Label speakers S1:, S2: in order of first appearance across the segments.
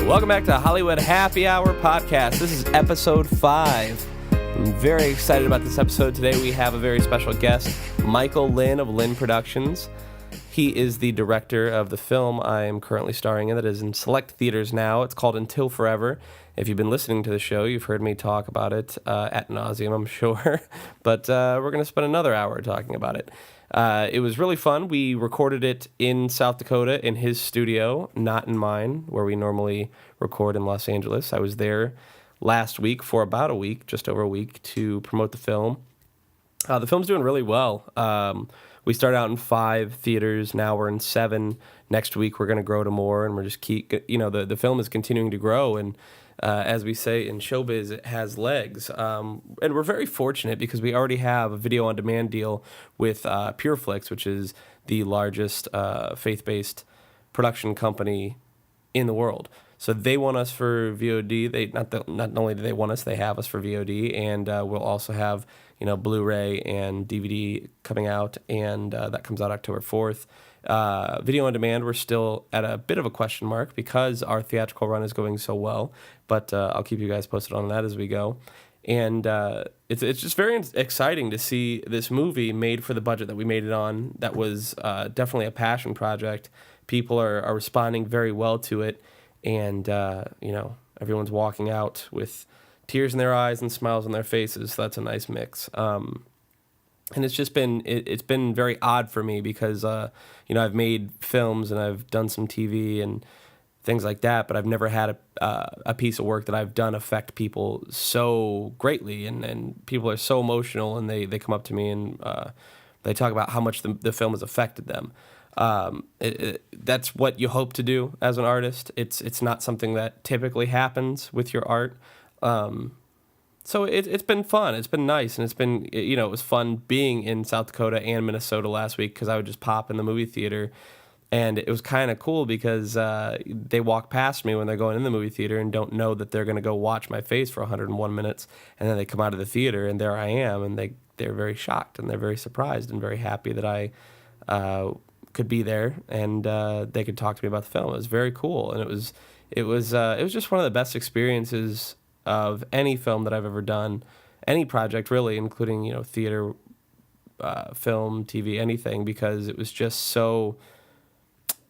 S1: Welcome back to Hollywood Happy Hour Podcast. This is episode 5. I'm very excited about this episode. Today we have a very special guest, Michael Linn of Linn Productions. He is the director of the film I am currently starring in that is in select theaters now. It's called Until Forever. If you've been listening to the show, you've heard me talk about it ad nauseum, I'm sure. But we're going to spend another hour talking about it. It was really fun. We recorded it in South Dakota in his studio, not in mine, where we normally record in Los Angeles. I was there last week for about a week, just over a week, to promote the film. The film's doing really well. We started out in 5 theaters. Now we're in 7. Next week we're going to grow to more, and we're just the film is continuing to grow. And as we say in showbiz, it has legs. And we're very fortunate because we already have a video-on-demand deal with PureFlix, which is the largest faith-based production company in the world. So they want us for VOD. They not only do they want us, they have us for VOD, and we'll also have Blu-ray and DVD coming out, and that comes out October 4th. Video on demand, we're still at a bit of a question mark because our theatrical run is going so well, but I'll keep you guys posted on that as we go. And it's just very exciting to see this movie made for the budget that we made it on. That was definitely a passion project. People are responding very well to it, and everyone's walking out with tears in their eyes and smiles on their faces. So that's a nice mix. And it's just been it's been very odd for me because I've made films and I've done some TV and things like that, but I've never had a piece of work that I've done affect people so greatly, and people are so emotional, and they come up to me and they talk about how much the film has affected them. That's what you hope to do as an artist. It's not something that typically happens with your art. So it's been fun. It's been nice, and it's been it was fun being in South Dakota and Minnesota last week because I would just pop in the movie theater, and it was kind of cool because they walk past me when they're going in the movie theater and don't know that they're going to go watch my face for 101 minutes, and then they come out of the theater and there I am, and they're very shocked and they're very surprised and very happy that I could be there and they could talk to me about the film. It was very cool, and it was just one of the best experiences of any film that I've ever done, any project really, including theater, film, TV, anything, because it was just so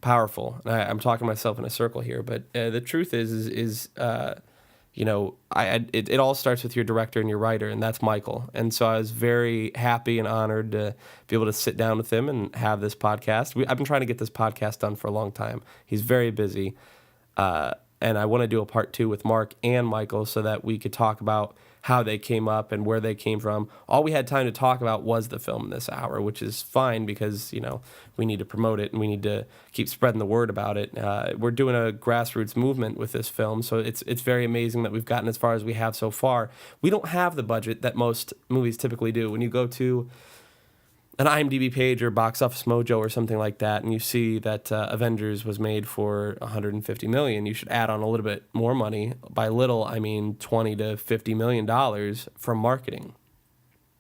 S1: powerful. I'm talking myself in a circle here, but the truth is it all starts with your director and your writer, and that's Michael. And so I was very happy and honored to be able to sit down with him and have this podcast. I've been trying to get this podcast done for a long time. He's very busy. And I want to do a part 2 with Mark and Michael so that we could talk about how they came up and where they came from. All we had time to talk about was the film this hour, which is fine because, we need to promote it and we need to keep spreading the word about it. We're doing a grassroots movement with this film, so it's very amazing that we've gotten as far as we have so far. We don't have the budget that most movies typically do. When you go to an IMDb page or Box Office Mojo or something like that, and you see that Avengers was made for $150 million, you should add on a little bit more money. By little, I mean $20 to $50 million for marketing.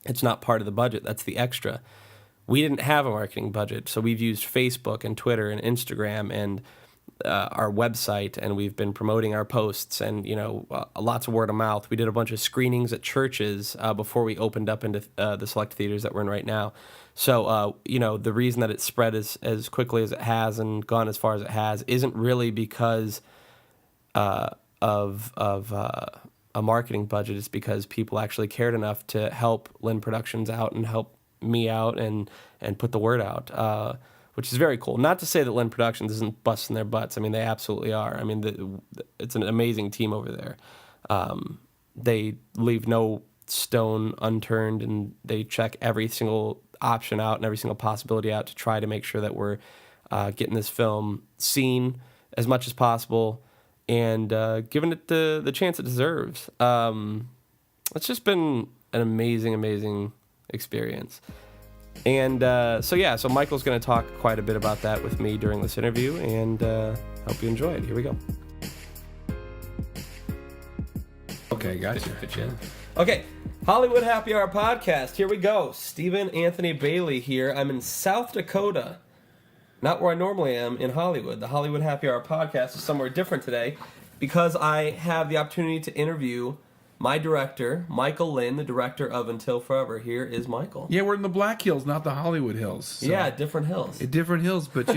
S1: It's not part of the budget. That's the extra. We didn't have a marketing budget, so we've used Facebook and Twitter and Instagram and our website, and we've been promoting our posts and lots of word of mouth. We did a bunch of screenings at churches before we opened up into the select theaters that we're in right now. So the reason that it spread as quickly as it has and gone as far as it has isn't really because of a marketing budget. It's because people actually cared enough to help Linn Productions out and help me out and put the word out. Which is very cool. Not to say that Linn Productions isn't busting their butts. I mean, they absolutely are. I mean, it's an amazing team over there. They leave no stone unturned, and they check every single option out and every single possibility out to try to make sure that we're getting this film seen as much as possible and giving it the chance it deserves. It's just been an amazing experience. And so Michael's going to talk quite a bit about that with me during this interview, and hope you enjoy it. Here we go. Okay, gotcha. Okay, Hollywood Happy Hour Podcast. Here we go. Stephen Anthony Bailey here. I'm in South Dakota, not where I normally am in Hollywood. The Hollywood Happy Hour Podcast is somewhere different today because I have the opportunity to interview my director, Michael Linn, the director of Until Forever. Here is Michael.
S2: Yeah, we're in the Black Hills, not the Hollywood Hills. So.
S1: Yeah, different hills.
S2: Different hills, but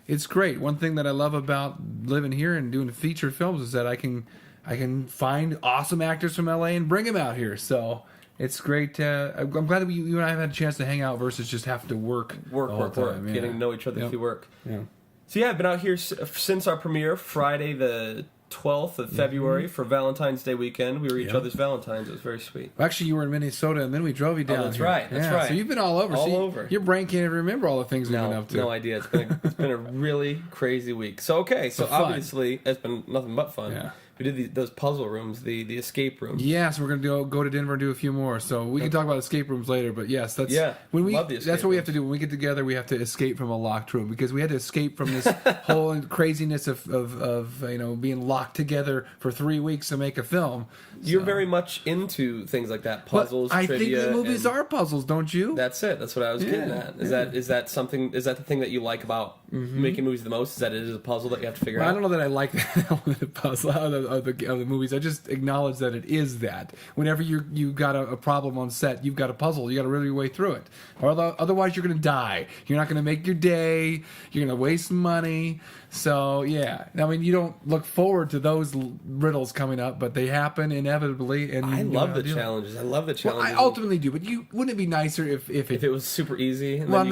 S2: it's great. One thing that I love about living here and doing feature films is that I can find awesome actors from LA and bring them out here. So it's great. I'm glad that you and I have had a chance to hang out versus just having to work.
S1: Work.
S2: Yeah.
S1: Getting to know each other through work.
S2: Yeah.
S1: So yeah, I've been out here since our premiere, Friday the 12th of February for Valentine's Day weekend. We were each other's Valentines. It was very sweet.
S2: Actually, you were in Minnesota, and then we drove you down.
S1: That's
S2: here.
S1: right. That's right.
S2: So you've been all over.
S1: Over.
S2: Your brain can't even remember all the things we've been up to.
S1: No idea. It's been a really crazy week. So obviously it's been nothing but fun.
S2: Yeah.
S1: We did those puzzle rooms, the escape rooms.
S2: Yes, we're gonna go to Denver and do a few more. So we can talk about escape rooms later. But yes, that's
S1: love the escape
S2: that's what we have
S1: rooms.
S2: to do when we get together. We have to escape from a locked room because we had to escape from this whole craziness of being locked together for 3 weeks to make a film.
S1: You're very much into things like that, puzzles,
S2: I
S1: trivia.
S2: think the movies are puzzles, don't you?
S1: That's it. That's what I was getting at. Is that something? Is that the thing that you like about making movies the most? Is that it is a puzzle that you have to figure out?
S2: I don't know that I like that element of puzzle of the movies. I just acknowledge that it is that. Whenever you got a problem on set, you've got a puzzle. You got to really your way through it, or otherwise you're going to die. You're not going to make your day. You're going to waste money. So yeah, I mean, you don't look forward to those riddles coming up, but they happen inevitably. And
S1: I love the challenges. I love the challenges.
S2: Well, I ultimately do, but wouldn't it be nicer if
S1: it was super easy? And
S2: well,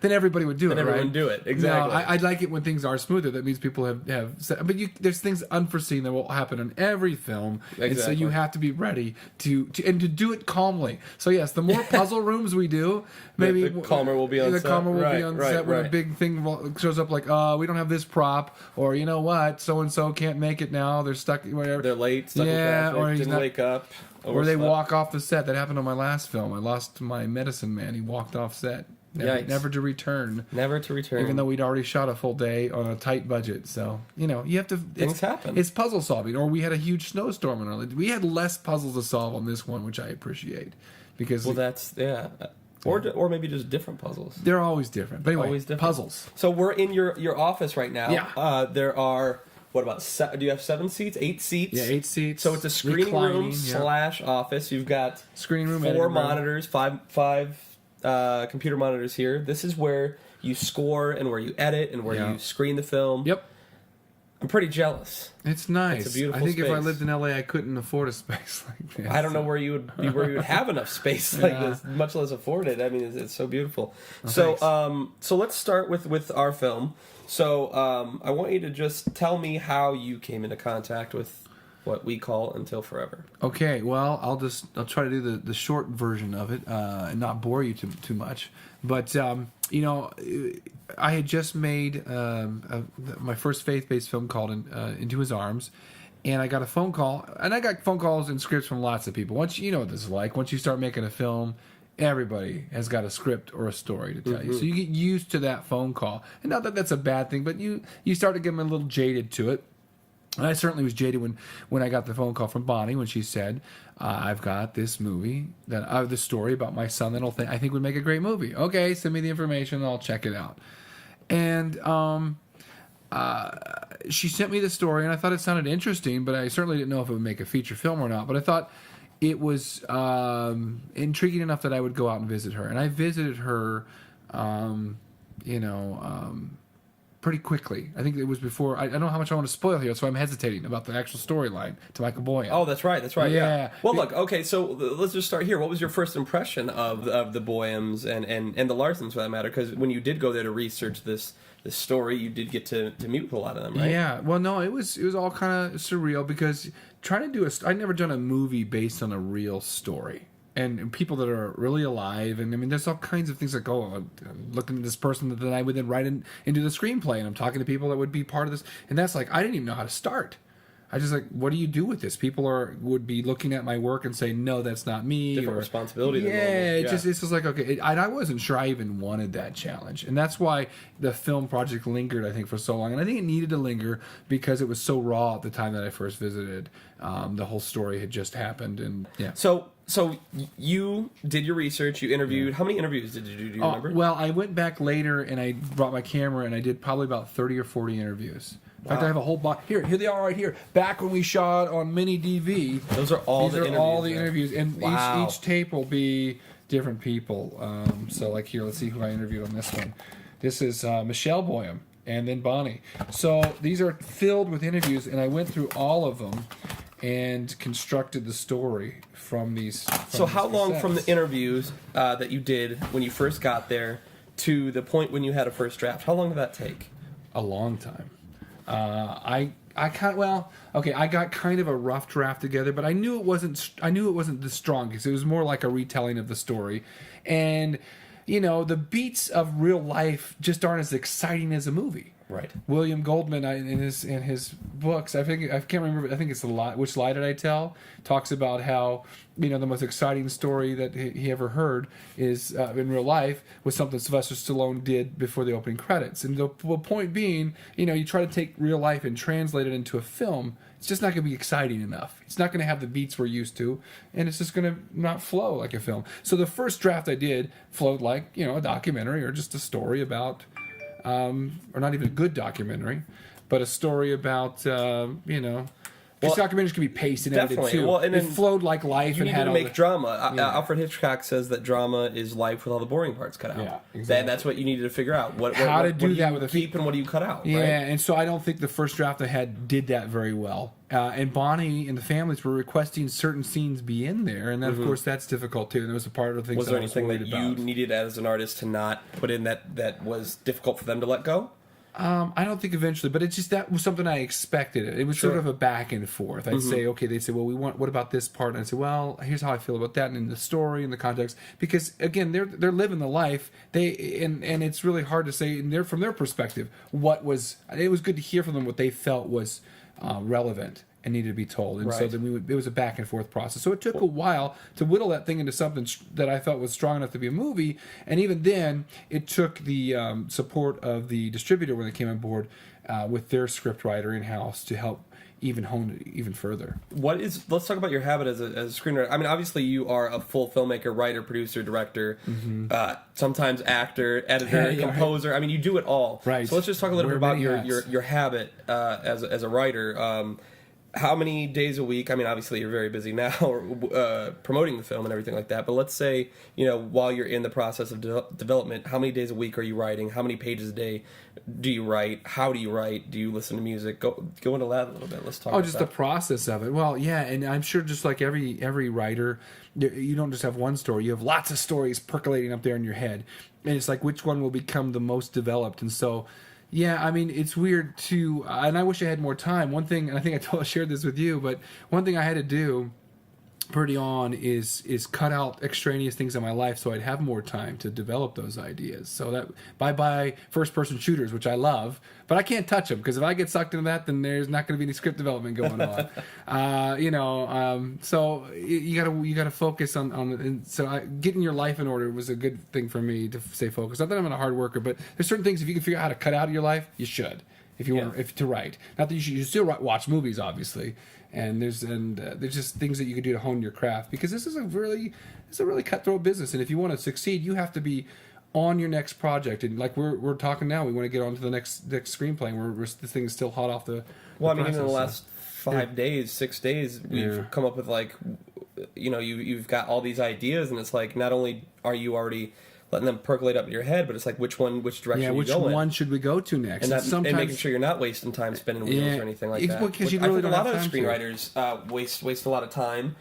S2: then everybody would do it.
S1: Everyone
S2: right?
S1: would do it exactly.
S2: No, I'd like it when things are smoother. That means people have but there's things unforeseen that will happen in every film, and so you have to be ready to do it calmly. So yes, the more puzzle rooms we do, maybe
S1: the calmer we'll be on set.
S2: The calmer will be on set when a big thing shows up, like we don't have this prop, or you know what, so and so can't make it now. They're stuck. Whatever.
S1: They're late. Stuck in traffic,
S2: or
S1: didn't wake up.
S2: Or they walk off the set. That happened on my last film. I lost my medicine man. He walked off set. Never to return.
S1: Never to return.
S2: Even though we'd already shot a full day on a tight budget. So, you have to...
S1: Things happen.
S2: It's puzzle solving. Or we had a huge snowstorm. We had less puzzles to solve on this one, which I appreciate. Because...
S1: Well, that's... Yeah. Or maybe just different puzzles.
S2: They're always different. But anyway,
S1: always different.
S2: Puzzles.
S1: So we're in your office right now.
S2: Yeah.
S1: There are... What about do you have 7 seats? 8 seats?
S2: Yeah, 8 seats.
S1: So it's a screening room / office. You've got
S2: screening room,
S1: 4 monitors, five computer monitors here. This is where you score and where you edit and where you screen the film.
S2: Yep.
S1: I'm pretty jealous.
S2: It's nice.
S1: It's a beautiful
S2: I think
S1: space.
S2: if I lived in LA, I couldn't afford a space like this.
S1: I don't know where you would have enough space like this, much less afford it. I mean, it's so beautiful.
S2: Oh,
S1: So let's start with our film. So I want you to just tell me how you came into contact with what we call Until Forever.
S2: Okay, well, I'll try to do the short version of it and not bore you too much. But I had just made my first faith-based film called Into His Arms, and I got a phone call, and I got phone calls and scripts from lots of people. Once you know what this is like, once you start making a film, everybody has got a script or a story to tell you. So you get used to that phone call. And not that that's a bad thing, but you start to get a little jaded to it. And I certainly was jaded when I got the phone call from Bonnie when she said, I've got this movie, this story about my son that I think would make a great movie. Okay, send me the information and I'll check it out. And she sent me the story, and I thought it sounded interesting, but I certainly didn't know if it would make a feature film or not. But I thought it was intriguing enough that I would go out and visit her. And I visited her, pretty quickly. I think it was before. I don't know how much I want to spoil here, so I'm hesitating about the actual storyline to Michael Boyan.
S1: Oh, that's right.
S2: Yeah.
S1: Well, look. Okay, so let's just start here. What was your first impression of the Boyams and the Larsons, for that matter? Because when you did go there to research this story, you did get to meet with a lot of them, right?
S2: Yeah. Well, no, it was all kind of surreal because trying to do I'd never done a movie based on a real story. And people that are really alive, and I mean, there's all kinds of things that go. I'm looking at this person that then I would then write into the screenplay, and I'm talking to people that would be part of this, and that's like I didn't even know how to start. I just like, what do you do with this? People would be looking at my work and say, no, that's not me.
S1: Different responsibility.
S2: Yeah, it's just like okay, I wasn't sure I even wanted that challenge, and that's why the film project lingered, I think, for so long, and I think it needed to linger because it was so raw at the time that I first visited. The whole story had just happened, and yeah.
S1: So you did your research, you interviewed. How many interviews did you do? Do you remember?
S2: Well, I went back later and I brought my camera and I did probably about 30 or 40 interviews. In fact, I have a whole box. Here they are right here. Back when we shot on mini DV.
S1: Those are all
S2: the interviews. And each tape will be different people. So like here, let's see who I interviewed on this one. This is Michelle Boyum and then Bonnie. So these are filled with interviews, and I went through all of them and constructed the story from these.
S1: So how long from the interviews that you did when you first got there to the point when you had a first draft? How long did that take?
S2: A long time. I got kind of a rough draft together, but I knew it wasn't the strongest. It was more like a retelling of the story, and the beats of real life just aren't as exciting as a movie.
S1: Right.
S2: William Goldman in his books, I can't remember. I think it's Which Lie Did I Tell? Talks about how the most exciting story that he ever heard is in real life was something Sylvester Stallone did before the opening credits. And the point being, you try to take real life and translate it into a film. It's just not going to be exciting enough. It's not going to have the beats we're used to, and it's just going to not flow like a film. So the first draft I did flowed like a documentary or just a story about. Or not even a good documentary, but a story about Because documentaries can be paced and edited too.
S1: Well, and
S2: it flowed like life.
S1: You
S2: and
S1: need
S2: had
S1: to make drama.
S2: Yeah.
S1: Alfred Hitchcock says that drama is life with all the boring parts cut out.
S2: Yeah, exactly.
S1: That's what you needed to figure out.
S2: How to do that with a
S1: keep and what do you cut out?
S2: Yeah,
S1: right?
S2: And so I don't think the first draft I had did that very well. And Bonnie and the families were requesting certain scenes be in there, and then, of course that's difficult too. And there was a part of the things.
S1: Was there anything that
S2: about.
S1: you needed as an artist to not put in that was difficult for them to let go?
S2: I don't think eventually, but it's just that was something I expected. It was sort of a back and forth. I'd say, okay, they'd say, well, what about this part? And I'd say, well, here's how I feel about that, and in the story and the context, because again, they're living the life. And it's really hard to say, and from their perspective, it was good to hear from them what they felt was relevant and needed to be told. And so then it was a back and forth process. So it took a while to whittle that thing into something that I felt was strong enough to be a movie. And even then, it took the support of the distributor when they came on board with their script writer in-house to help even hone it even further.
S1: Let's talk about your habit as a screenwriter. I mean, obviously you are a full filmmaker, writer, producer, director, sometimes actor, editor, composer. Right. I mean, you do it all.
S2: Right.
S1: So let's just talk a little bit about your habit as a writer. How many days a week? I mean, obviously you're very busy now promoting the film and everything like that. But let's say, while you're in the process of development, how many days a week are you writing? How many pages a day do you write? How do you write? Do you listen to music? Go into that a little bit. Let's talk about
S2: just
S1: that.
S2: The process of it. Well, yeah, and I'm sure just like every writer, you don't just have one story. You have lots of stories percolating up there in your head. And it's like, which one will become the most developed? And so... yeah, I mean, it's weird too, and I wish I had more time. One thing, and I think I shared this with you, but one thing I had to do pretty on is cut out extraneous things in my life so I'd have more time to develop those ideas. So that bye first-person shooters, which I love, but I can't touch them because if I get sucked into that, then there's not going to be any script development going on. So you gotta focus on and so getting your life in order was a good thing for me to stay focused. Not that I'm a hard worker, but there's certain things if you can figure out how to cut out of your life, you should. If you want to write, not that you still watch movies, obviously, and there's just things that you can do to hone your craft because this is a really cutthroat business, and if you want to succeed, you have to be on your next project. And like we're talking now, we want to get on to the next screenplay. This thing is still hot off the. Well,
S1: I mean, even in the last 6 days, we've come up with you've got all these ideas, and it's like not only are you already letting them percolate up in your head, but it's like which direction you go in.
S2: Which one should we go to next?
S1: And making sure you're not wasting time spinning wheels or anything like that.
S2: Because you really don't have time.
S1: I think a lot of screenwriters waste a lot of time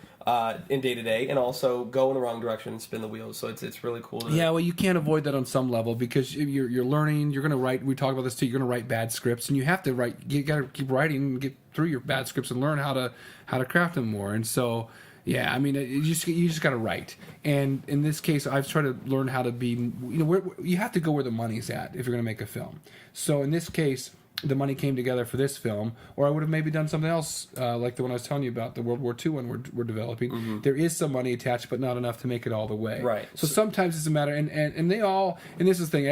S1: in day to day, and also go in the wrong direction and spin the wheels. So it's really cool.
S2: Well, you can't avoid that on some level because you're learning. You're going to write. We talk about this too. You're going to write bad scripts, and you have to write. You got to keep writing and get through your bad scripts and learn how to craft them more. And so. Yeah, I mean, you just got to write, and in this case, I've tried to learn how to be. You have to go where the money's at if you're going to make a film. So in this case, the money came together for this film, or I would have maybe done something else, like the one I was telling you about, the World War II one we're developing. Mm-hmm. There is some money attached, but not enough to make it all the way.
S1: Right.
S2: So sometimes it's a matter, and they all, and this is the thing.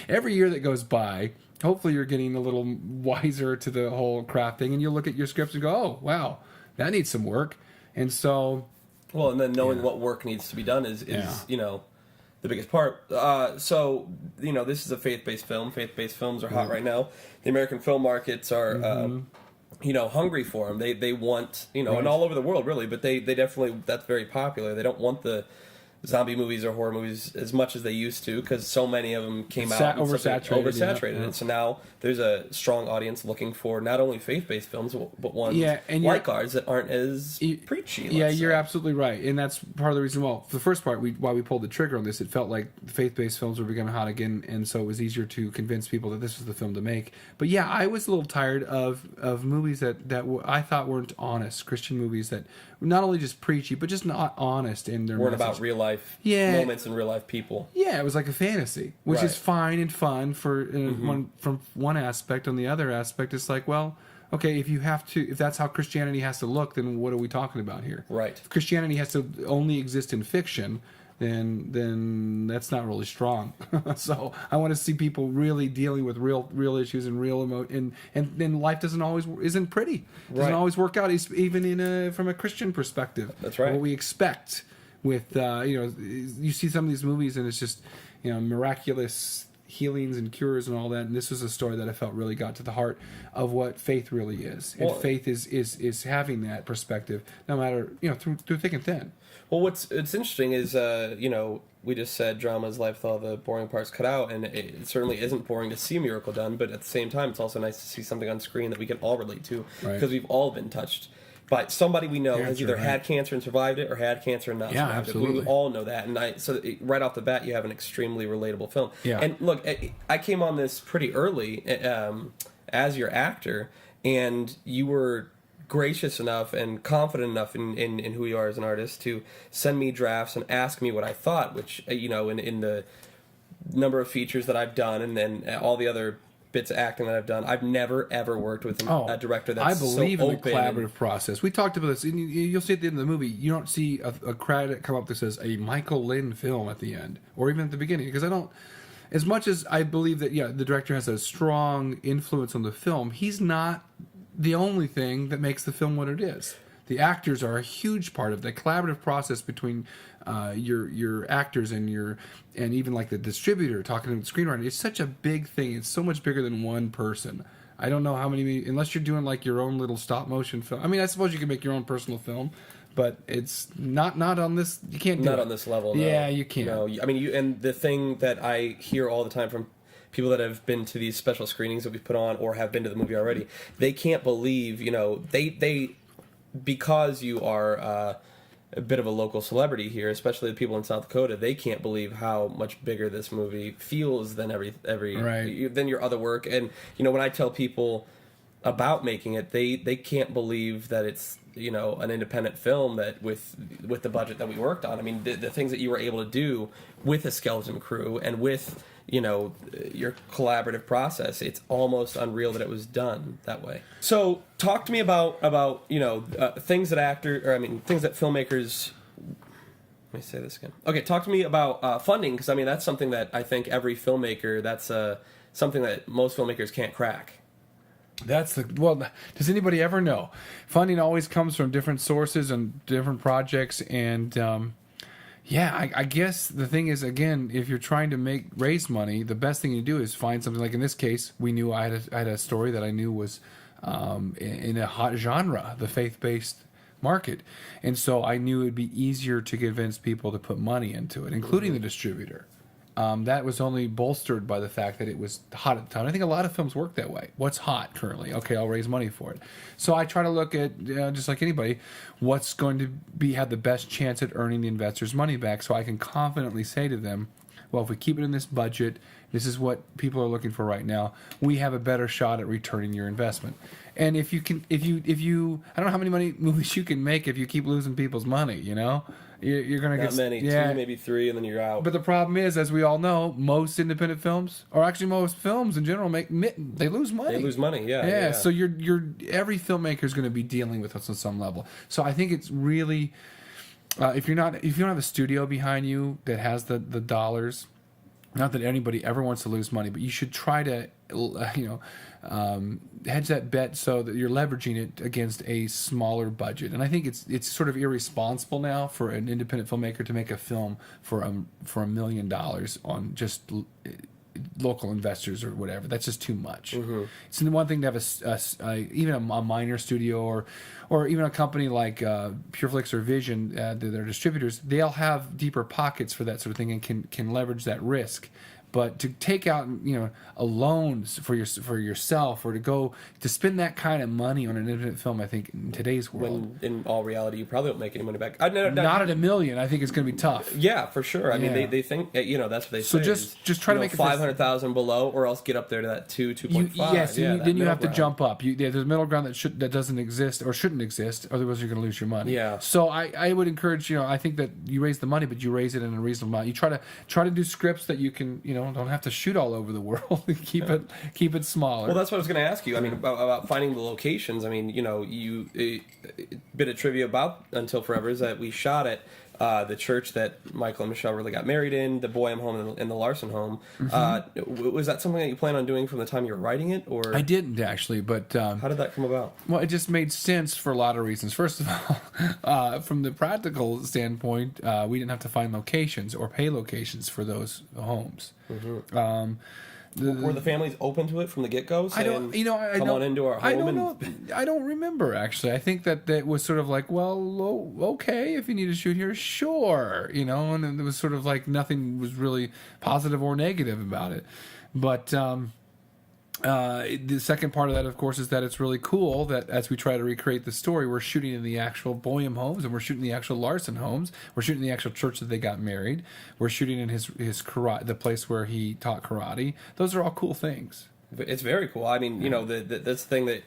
S2: Every year that goes by. Hopefully, you're getting a little wiser to the whole craft thing, and you'll look at your scripts and go, "Oh, wow, that needs some work." And so,
S1: and then knowing what work needs to be done is the biggest part. So, this is a faith-based film. Faith-based films are hot right now. The American film markets are, hungry for them. They want, and all over the world, really, but they definitely, that's very popular. They don't want the zombie movies or horror movies as much as they used to because so many of them came out oversaturated. And so now there's a strong audience looking for not only faith-based films but ones like ours that aren't as preachy.
S2: You're absolutely right, and that's part of the reason. Well, for the first part, why we pulled the trigger on this, it felt like faith-based films were becoming hot again, and so it was easier to convince people that this was the film to make. But yeah, I was a little tired of movies that I thought weren't honest, Christian movies that were not only just preachy but just not honest in their
S1: weren't
S2: message.
S1: About real life moments and real life people.
S2: Yeah, it was like a fantasy, which is fine and fun for from one aspect. On the other aspect, it's like, well, okay, if that's how Christianity has to look, then what are we talking about here?
S1: Right.
S2: If Christianity has to only exist in fiction, then that's not really strong. So I want to see people really dealing with real issues and real and then life isn't pretty. Doesn't always work out, even from a Christian perspective.
S1: That's right.
S2: What we expect with you see some of these movies and it's just miraculous healings and cures and all that, and this was a story that I felt really got to the heart of what faith really is. And faith is having that perspective no matter through thick and thin.
S1: Well, what's interesting is we just said drama is life with all the boring parts cut out, and it certainly isn't boring to see a miracle done, but at the same time it's also nice to see something on screen that we can all relate to because we've all been touched by somebody we know has either had cancer and survived it or had cancer and not survived
S2: absolutely.
S1: it. We all know that. And right off the bat, you have an extremely relatable film. Yeah. And look, I came on this pretty early as your actor, and you were gracious enough and confident enough in who you are as an artist to send me drafts and ask me what I thought, which, in the number of features that I've done and then all the other bits of acting that I've done, I've never ever worked with a director that's so open. I believe in the
S2: collaborative process. We talked about this. You'll see at the end of the movie, you don't see a credit come up that says a Michael Linn film at the end, or even at the beginning, because I don't. As much as I believe that, the director has a strong influence on the film, he's not the only thing that makes the film what it is. The actors are a huge part of the collaborative process between your actors and even like the distributor talking to the screenwriter. It's such a big thing. It's so much bigger than one person. I don't know how many, unless you're doing like your own little stop motion film. I mean, I suppose you can make your own personal film, but it's not on this. You can't do it.
S1: Not on this level. No.
S2: Yeah, you can't.
S1: No, I mean, and the thing that I hear all the time from people that have been to these special screenings that we put on or have been to the movie already, they can't believe, they because you are a bit of a local celebrity here, especially the people in South Dakota, they can't believe how much bigger this movie feels than than your other work. And when I tell people about making it, they can't believe that it's an independent film that with the budget that we worked on. I mean, the things that you were able to do with a skeleton crew and with your collaborative process, it's almost unreal that it was done that way. So talk to me about things that things that filmmakers. Let me say this again. Okay, talk to me about funding, because I mean that's something that I think every filmmaker, that's something that most filmmakers can't crack.
S2: Does anybody ever know? Funding always comes from different sources and different projects, and I guess the thing is, again, if you're trying to raise money, the best thing you do is find something. Like in this case, we knew I had a story that I knew was in a hot genre, the faith-based market, and so I knew it'd be easier to convince people to put money into it, including the distributor. That was only bolstered by the fact that it was hot at the time. I think a lot of films work that way. What's hot currently? Okay, I'll raise money for it. So I try to look at, just like anybody, what's going to have the best chance at earning the investor's money back, so I can confidently say to them, well, if we keep it in this budget, this is what people are looking for right now, we have a better shot at returning your investment. And if you, I don't know how many movies you can make if you keep losing people's money, You're going to get...
S1: Not many. 2, maybe 3, and then you're out.
S2: But the problem is, as we all know, most independent films, or actually most films in general, they lose money.
S1: They lose money, yeah.
S2: So every filmmaker is going to be dealing with this on some level. So I think it's really... if you don't have a studio behind you that has the dollars, not that anybody ever wants to lose money, but you should try to hedge that bet so that you're leveraging it against a smaller budget. And I think it's sort of irresponsible now for an independent filmmaker to make a film for $1 million on just local investors or whatever. That's just too much. Mm-hmm. It's the one thing to have even a minor studio or even a company like Pureflix or Vision, their distributors. They'll have deeper pockets for that sort of thing and can leverage that risk. But to take out, a loan for yourself, or to spend that kind of money on an independent film, I think in today's world,
S1: when in all reality, you probably don't make any money back.
S2: Not at $1 million. I think it's going to be tough.
S1: Yeah, for sure. I mean, they think that's what they say.
S2: So just try to make it
S1: 500,000 below, or else get up there to that 2.5.
S2: Yes, then you have to jump up. There's a middle ground that doesn't exist or shouldn't exist. Otherwise, you're going to lose your money.
S1: Yeah.
S2: So I would encourage. I think that you raise the money, but you raise it in a reasonable amount. You try to do scripts that you can don't have to shoot all over the world. keep it smaller.
S1: Well, that's what I was going to ask you. I mean, about finding the locations. I mean, a bit of trivia about Until Forever is that we shot at the church that Michael and Michelle really got married in, the Boyum home and the Larson home. Mm-hmm. Was that something that you plan on doing from the time you were writing it, or?
S2: I didn't actually, but
S1: how did that come about?
S2: Well, it just made sense for a lot of reasons. First of all, from the practical standpoint, we didn't have to find locations or pay locations for those homes. Mm-hmm.
S1: Were the families open to it from the get-go?
S2: I don't.
S1: Come on into our home.
S2: I don't know. I don't remember actually. I think that was sort of like, well, okay, if you need to shoot here, sure, and it was sort of like nothing was really positive or negative about it. But the second part of that, of course, is that it's really cool that as we try to recreate the story, we're shooting in the actual Boyum homes, and we're shooting the actual Larson homes. We're shooting the actual church that they got married. We're shooting in his karate, the place where he taught karate. Those are all cool things.
S1: It's very cool. I mean, that's the thing that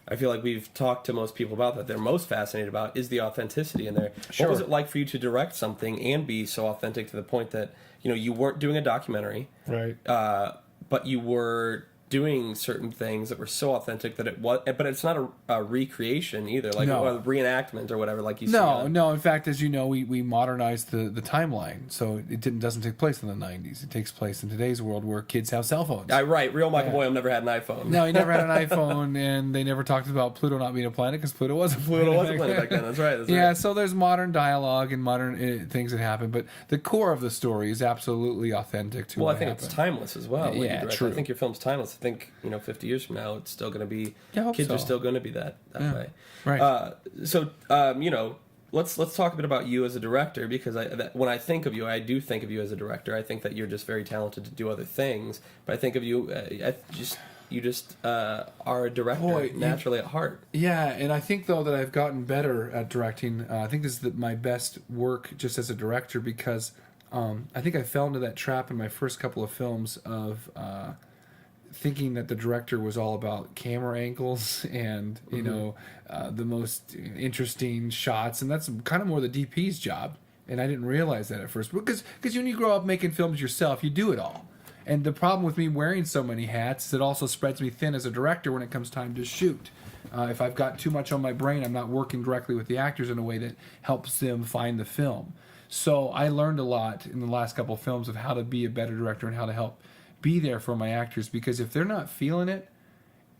S1: I feel like we've talked to most people about that they're most fascinated about is the authenticity in there. Sure. What was it like for you to direct something and be so authentic to the point that you weren't doing a documentary,
S2: right?
S1: But you were doing certain things that were so authentic that it was, but it's not a recreation either, like a reenactment or whatever, like you said.
S2: No. In fact, as you know, we modernized the timeline, so it doesn't take place in the 90s. It takes place in today's world where kids have cell phones.
S1: Right. Real Michael Boyum never had an iPhone.
S2: No, he never had an iPhone, and they never talked about Pluto not being a planet because Pluto was a planet
S1: back then. That's right.
S2: Yeah, so there's modern dialogue and modern things that happen, but the core of the story is absolutely authentic to what happened.
S1: I think it's timeless as well.
S2: Yeah, true.
S1: I think your film's timeless. I think 50 years from now, it's still going to be. Kids
S2: so.
S1: Are still going to be that way.
S2: Right.
S1: Let's talk a bit about you as a director, because when I think of you, I do think of you as a director. I think that you're just very talented to do other things, but I think of you, you just are a director naturally at heart.
S2: Yeah, and I think though that I've gotten better at directing. I think this is my best work just as a director, because I think I fell into that trap in my first couple of films of thinking that the director was all about camera angles and the most interesting shots, and that's kind of more the DP's job. And I didn't realize that at first, because when you grow up making films yourself, you do it all. And the problem with me wearing so many hats is it also spreads me thin as a director when it comes time to shoot. If I've got too much on my brain, I'm not working directly with the actors in a way that helps them find the film. So I learned a lot in the last couple of films of how to be a better director and how to help be there for my actors, because if they're not feeling it,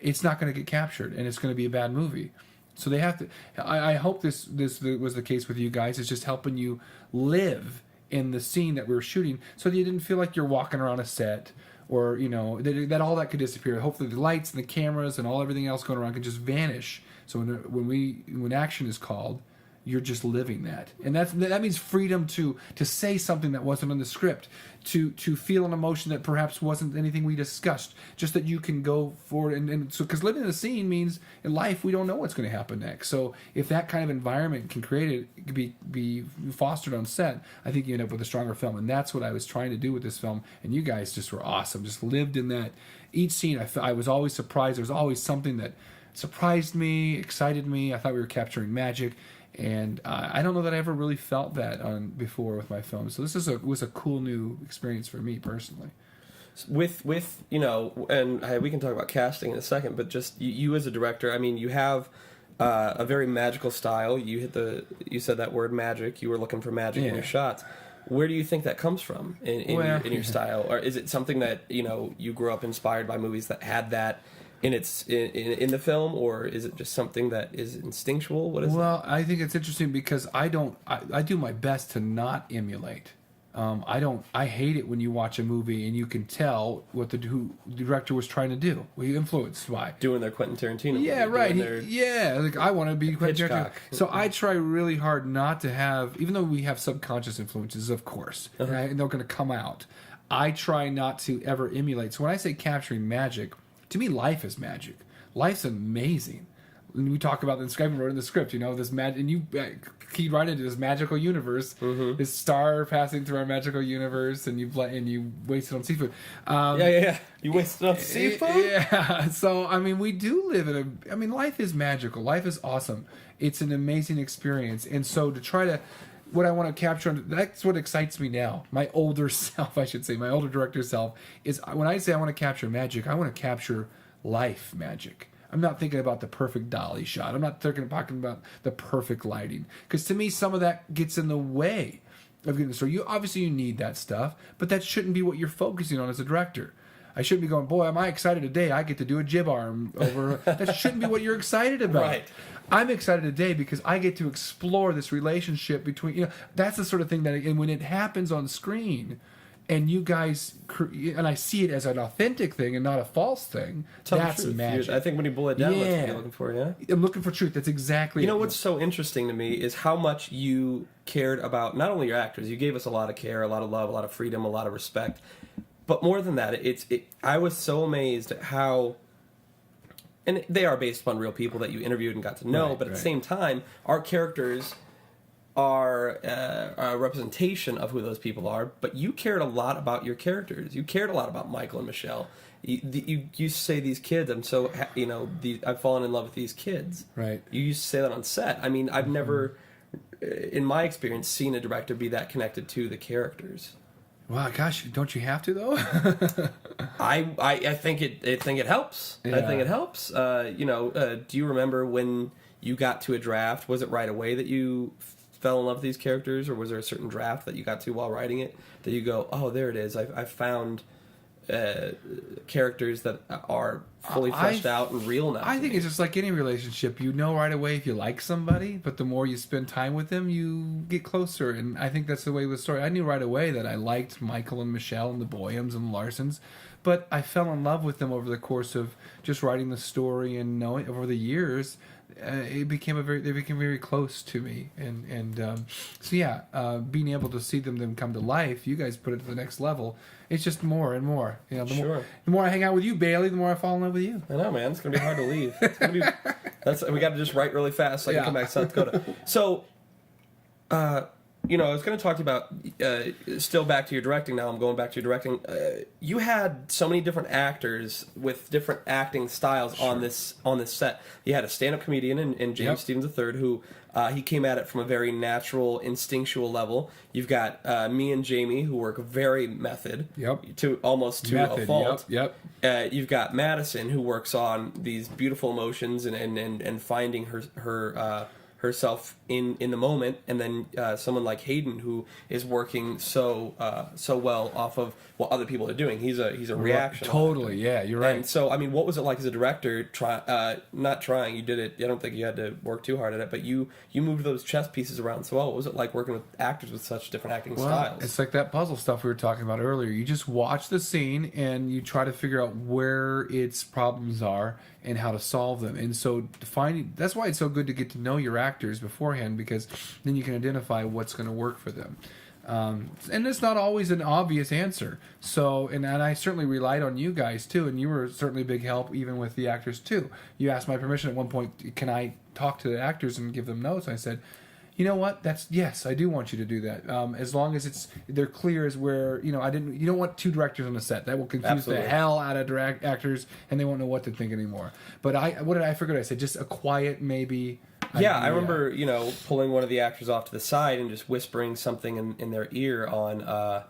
S2: it's not going to get captured and it's going to be a bad movie. So they have to. I hope this was the case with you guys. It's just helping you live in the scene that we were shooting, so that you didn't feel like you're walking around a set, or that all that could disappear. Hopefully the lights and the cameras and everything else going around can just vanish. So when action is called, you're just living that, and that means freedom to say something that wasn't in the script, to feel an emotion that perhaps wasn't anything we discussed, just that you can go forward and so, because living in a scene means in life we don't know what's going to happen next. So if that kind of environment can be fostered on set, I think you end up with a stronger film, and that's what I was trying to do with this film. And you guys just were awesome, just lived in that. Each scene I was always surprised. There was always something that surprised me, excited me. I thought we were capturing magic. And I don't know that I ever really felt that before with my films. So this was a cool new experience for me personally.
S1: With and we can talk about casting in a second, but just you as a director, I mean, you have a very magical style. You said that word magic. You were looking for magic in your shots. Where do you think that comes from in your style, or is it something that you grew up inspired by movies that had that in the film, or is it just something that is instinctual? What is it?
S2: Well, I think it's interesting because I do my best to not emulate. I hate it when you watch a movie and you can tell what the director was trying to do. What he influenced by.
S1: Doing their Quentin Tarantino.
S2: Yeah, right. Like I want to be Quentin Tarantino. So I try really hard not to have, even though we have subconscious influences, of course, right? And they're going to come out. I try not to ever emulate. So when I say capturing magic, to me, life is magic. Life's amazing. When we talk about this, I wrote in the script, this magic, and you keyed right into this magical universe, this star passing through our magical universe, and you wasted on seafood.
S1: Yeah. You wasted on seafood?
S2: Yeah. So, we do live in life is magical. Life is awesome. It's an amazing experience. And so to try to, what I want to capture, that's what excites me now. My older self, I should say, my older director self, is when I say I want to capture magic, I want to capture life magic. I'm not thinking about the perfect dolly shot. I'm not talking about the perfect lighting. Because to me, some of that gets in the way of getting the story. You need that stuff, but that shouldn't be what you're focusing on as a director. I shouldn't be going, boy, am I excited today. I get to do a jib arm over. That shouldn't be what you're excited about. Right. I'm excited today because I get to explore this relationship between, that's the sort of thing that, and when it happens on screen, and you guys, and I see it as an authentic thing and not a false thing. That's magic.
S1: I think when you boil it down, that's what you're looking for, yeah?
S2: I'm looking for truth. That's exactly it.
S1: What's so interesting to me is how much you cared about not only your actors, you gave us a lot of care, a lot of love, a lot of freedom, a lot of respect. But more than that, I was so amazed at how, and they are based upon real people that you interviewed and got to know, but at the same time, our characters are a representation of who those people are, but you cared a lot about your characters. You cared a lot about Michael and Michelle. You say these kids, I've fallen in love with these kids.
S2: Right.
S1: You used to say that on set. I've never, in my experience, seen a director be that connected to the characters.
S2: Well, gosh, don't you have to though?
S1: I think it helps.
S2: Yeah.
S1: I think it helps. Do you remember when you got to a draft? Was it right away that you fell in love with these characters, or was there a certain draft that you got to while writing it that you go, oh, there it is, I found characters that are fully fleshed out and real now?
S2: I think it's just like any relationship. You know right away if you like somebody, but the more you spend time with them, you get closer. And I think that's the way with the story. I knew right away that I liked Michael and Michelle and the Boyums and the Larsons, but I fell in love with them over the course of just writing the story and knowing over the years. They became very close to me, and being able to see them come to life, you guys put it to the next level. It's just more and more. The more I hang out with you, Bailey, the more I fall in love with you.
S1: I know, man. It's gonna be hard to leave. We got to just write really fast so I can come back to South Dakota. So, I was going to talk to you about, still back to your directing now, I'm going back to your directing. You had so many different actors with different acting styles on this set. You had a stand-up comedian in James Stevens III who, he came at it from a very natural, instinctual level. You've got me and Jamie who work very method, to a fault. You've got Madison who works on these beautiful emotions and finding herself in the moment, and then someone like Hayden who is working so well off of what other people are doing. He's a reaction.
S2: Totally, yeah, you're right.
S1: And so, what was it like as a director? Not trying, you did it. I don't think you had to work too hard at it, but you moved those chess pieces around so well. What was it like working with actors with such different acting styles?
S2: It's like that puzzle stuff we were talking about earlier. You just watch the scene and you try to figure out where its problems are and how to solve them. And so that's why it's so good to get to know your actors beforehand, because then you can identify what's going to work for them. And it's not always an obvious answer. So, and I certainly relied on you guys too, and you were certainly a big help even with the actors too. You asked my permission at one point, can I talk to the actors and give them notes? I said, you know what? Yes, I do want you to do that. As long as they're clear as where, you don't want two directors on the set. That will confuse the hell out of actors, and they won't know what to think anymore. But what did I forget? I said just a quiet maybe.
S1: Yeah, I remember, pulling one of the actors off to the side and just whispering something in their ear on,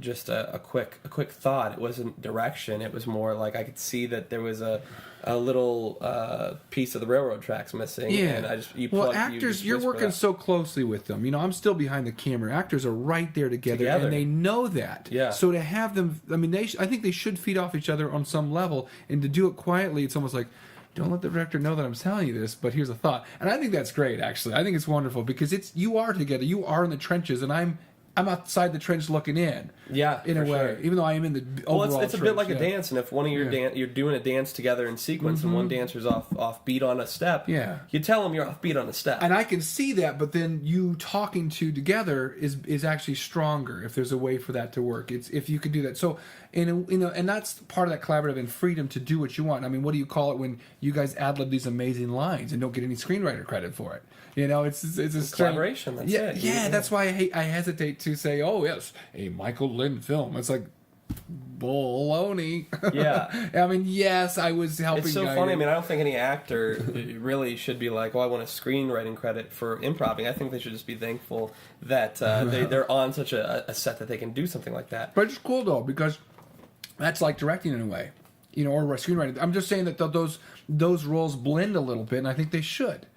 S1: just a quick thought. It wasn't direction. It was more like I could see that there was a little piece of the railroad tracks missing.
S2: Yeah.
S1: And
S2: actors, you're working so closely with them. I'm still behind the camera. Actors are right there together. And they know that.
S1: Yeah.
S2: So to have them, I think they should feed off each other on some level, and to do it quietly, it's almost like, don't let the director know that I'm telling you this, but here's a thought. And I think that's great, actually. I think it's wonderful because you are together. You are in the trenches, and I'm outside the trench looking in.
S1: Yeah,
S2: in a way,
S1: sure.
S2: even though I am in the overall.
S1: Well, it's a bit like a dance, and if one of your you're doing a dance together in sequence, and one dancer's off beat on a step, you tell them you're off beat on a step,
S2: and I can see that. But then you talking together is actually stronger if there's a way for that to work. It's if you could do that. So, and that's part of that collaborative and freedom to do what you want. I mean, what do you call it when you guys ad-lib these amazing lines and don't get any screenwriter credit for it? It's a
S1: collaboration. That's it.
S2: Yeah, that's why I hesitate to say, oh yes, a Michael Linn film. It's like baloney.
S1: Yeah.
S2: I mean, yes, I was helping.
S1: It's so funny. I mean, I don't think any actor really should be like, I want a screenwriting credit for improv. I think they should just be thankful that they're on such a set that they can do something like that.
S2: But it's cool though because that's like directing in a way, or screenwriting. I'm just saying that those roles blend a little bit, and I think they should.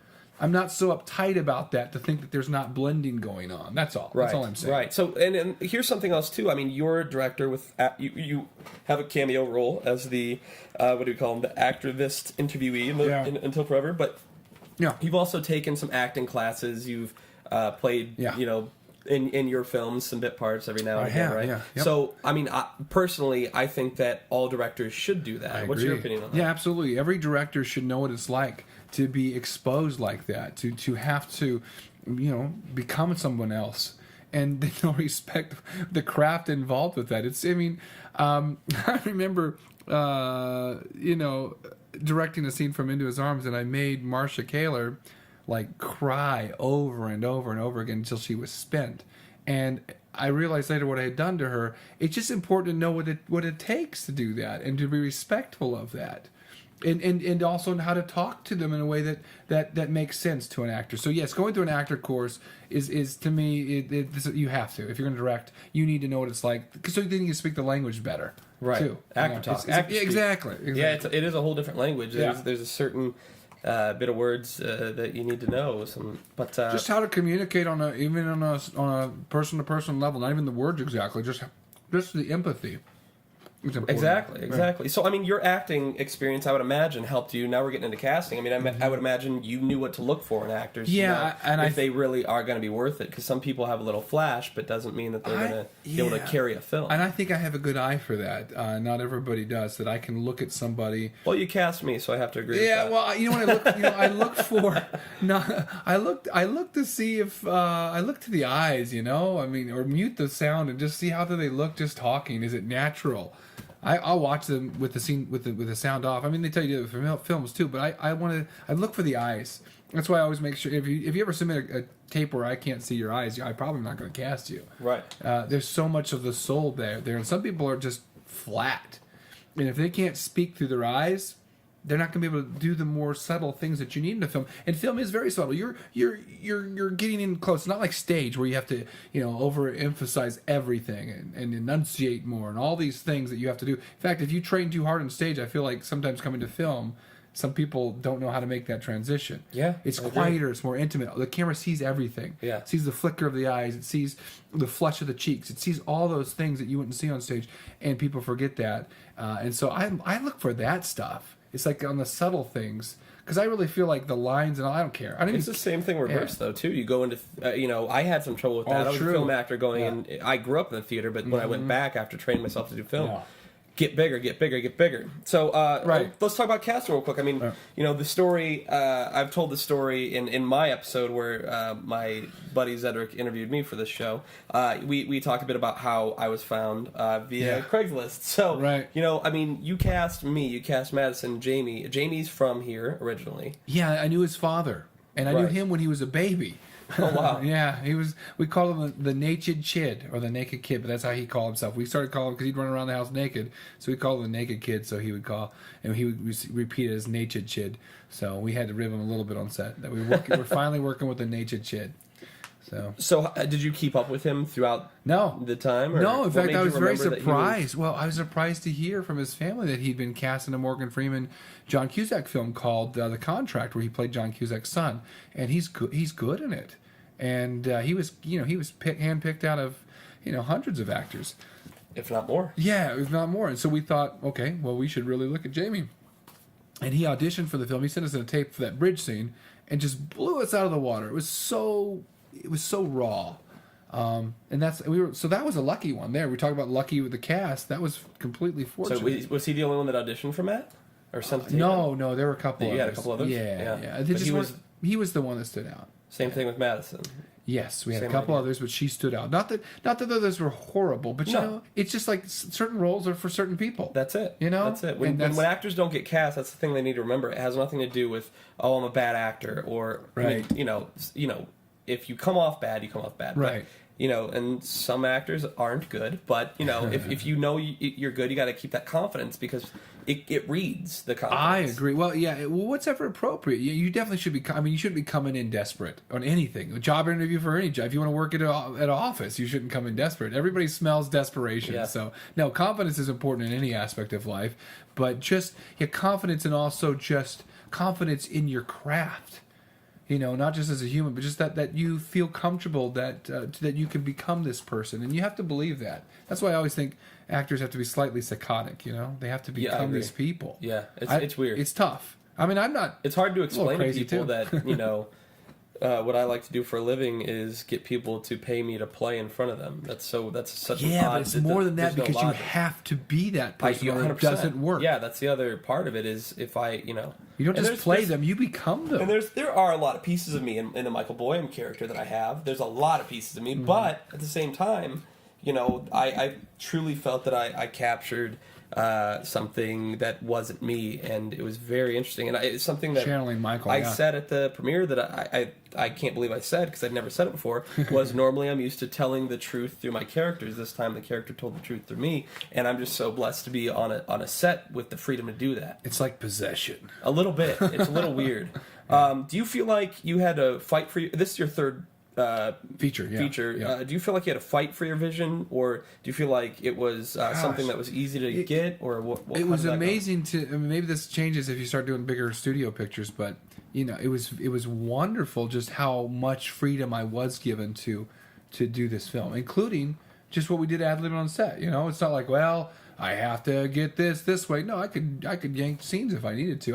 S2: I'm not so uptight about that to think that there's not blending going on. That's all.
S1: Right.
S2: That's all I'm saying.
S1: Right. So, and here's something else too. I mean, you're a director with you have a cameo role as the what do we call him, the activist interviewee in Until Forever. But you've also taken some acting classes. You've played in your films some bit parts every now and again, right?
S2: Yeah. Yep.
S1: So, I mean, personally, I think that all directors should do that. What's your opinion on that?
S2: Yeah, absolutely. Every director should know what it's like to be exposed like that, to have to, become someone else, and they don't respect the craft involved with that. I remember, directing a scene from Into His Arms, and I made Marcia Kaler cry over and over and over again until she was spent. And I realized later what I had done to her. It's just important to know what it takes to do that and to be respectful of that. And also how to talk to them in a way that makes sense to an actor. So yes, going through an actor course is to me, you have to. If you're going to direct, you need to know what it's like, so then you can speak the language better.
S1: Right.
S2: Too.
S1: Actor talk.
S2: Exactly.
S1: Yeah, it is a whole different language. There's a certain bit of words that you need to know.
S2: Just how to communicate on a person to person level, not even the words exactly, just the empathy.
S1: Exactly.
S2: Yeah.
S1: So, I mean, your acting experience, I would imagine, helped you. Now we're getting into casting. I mean, I would imagine you knew what to look for in actors. If they really are going to be worth it. Because some people have a little flash, but doesn't mean that they're going to be able to carry a film.
S2: And I think I have a good eye for that. Not everybody does. That I can look at somebody.
S1: Well, you cast me, so I have to agree. With that.
S2: Well, what I look. I look for. No, I look to see if I look to the eyes. Or mute the sound and just see how do they look just talking. Is it natural? I'll watch them with the scene with the sound off. I mean, they tell you to do it for films too, but I look for the eyes. That's why I always make sure if you ever submit a tape where I can't see your eyes, I'm probably not going to cast you.
S1: Right.
S2: There's so much of the soul there, and some people are just flat, and if they can't speak through their eyes, they're not going to be able to do the more subtle things that you need in a film. And film is very subtle. You're getting in close. It's not like stage where you have to overemphasize everything and enunciate more and all these things that you have to do. In fact, if you train too hard on stage, I feel like sometimes coming to film, some people don't know how to make that transition.
S1: Yeah,
S2: it's quieter. It's more intimate. The camera sees everything.
S1: Yeah,
S2: it sees the flicker of the eyes. It sees the flush of the cheeks. It sees all those things that you wouldn't see on stage, and people forget that. And so I look for that stuff. It's like on the subtle things, because I really feel like the lines and all, I don't care.
S1: It's the same thing reversed though too. You go into I had some trouble with that. I was a film actor going in. I grew up in the theater, but when I went back after training myself to do film, get bigger, get bigger, get bigger. So let's talk about casting real quick. I mean, the story. I've told the story in my episode where my buddy Zedric interviewed me for this show. We talked a bit about how I was found via Craigslist. So I mean, you cast me, you cast Madison, Jamie. Jamie's from here originally.
S2: Yeah, I knew his father, and I knew him when he was a baby.
S1: Oh wow!
S2: Yeah, he was. We called him the naked kid or the naked kid, but that's how he called himself. We started calling him because he'd run around the house naked, so we called him the naked kid. So he would call, and he would repeat it as naked kid. So we had to rib him a little bit on set. That we're finally working with the naked kid.
S1: So did you keep up with him throughout the time? Or
S2: No, in fact, I was very
S1: remember
S2: surprised. Well, I was surprised to hear from his family that he'd been cast in a Morgan Freeman, John Cusack film called The Contract, where he played John Cusack's son, and he's good in it. And he was handpicked out of hundreds of actors,
S1: if not more.
S2: Yeah, if not more. And so we thought, okay, well, we should really look at Jamie. And he auditioned for the film. He sent us a tape for that bridge scene, and just blew us out of the water. It was so raw. And that was a lucky one there. We talk about lucky with the cast. That was completely fortunate.
S1: So was he the only one that auditioned for Matt? Or something?
S2: No, there were a couple others.
S1: You had a couple others?
S2: Yeah. He was the one that stood out.
S1: Same thing with Madison.
S2: Yes, we had a couple others, but she stood out. Not that others were horrible, but it's just like certain roles are for certain people.
S1: That's it.
S2: That's
S1: it. When actors don't get cast, that's the thing they need to remember. It has nothing to do with I'm a bad actor, or
S2: right.
S1: I mean, if you come off bad, you come off bad.
S2: Right.
S1: But, and some actors aren't good, but if you know you're good, you got to keep that confidence because it reads the confidence.
S2: I agree. Well, yeah. Well, what's ever appropriate? You definitely should be. I mean, you shouldn't be coming in desperate on anything. A job interview for any job. If you want to work at an office, you shouldn't come in desperate. Everybody smells desperation. Yeah. So no, confidence is important in any aspect of life, but just confidence, and also just confidence in your craft. Not just as a human, but just that you feel comfortable that you can become this person, and you have to believe that. That's why I always think actors have to be slightly psychotic. They have to become these people.
S1: Yeah, it's weird.
S2: It's tough. I mean, I'm not.
S1: It's hard to explain to people
S2: too.
S1: that what I like to do for a living is get people to pay me to play in front of them. That's such an odd.
S2: But it's more than that because you have to be that person, or it doesn't work.
S1: Yeah, that's the other part of it. Is if
S2: you don't just play them, you become them.
S1: And there are a lot of pieces of me in the Michael Boyum character that I have. There's a lot of pieces of me, but at the same time, I truly felt that I captured something that wasn't me, and it was very interesting. And it's something that
S2: channeling Michael.
S1: I said at the premiere that I can't believe I said, because I'd never said it before, was normally I'm used to telling the truth through my characters. This time the character told the truth through me, and I'm just so blessed to be on a set with the freedom to do that.
S2: It's like possession.
S1: A little bit. It's a little weird. Do you feel like you had to fight for this is your third
S2: feature.
S1: Yeah. Do you feel like you had to fight for your vision, or do you feel like it was something that was easy to get, or what?
S2: It was amazing to. I mean, maybe this changes if you start doing bigger studio pictures, but it was wonderful just how much freedom I was given to do this film, including just what we did ad-libbing on set. It's not like, well, I have to get this way. No, I could yank scenes if I needed to.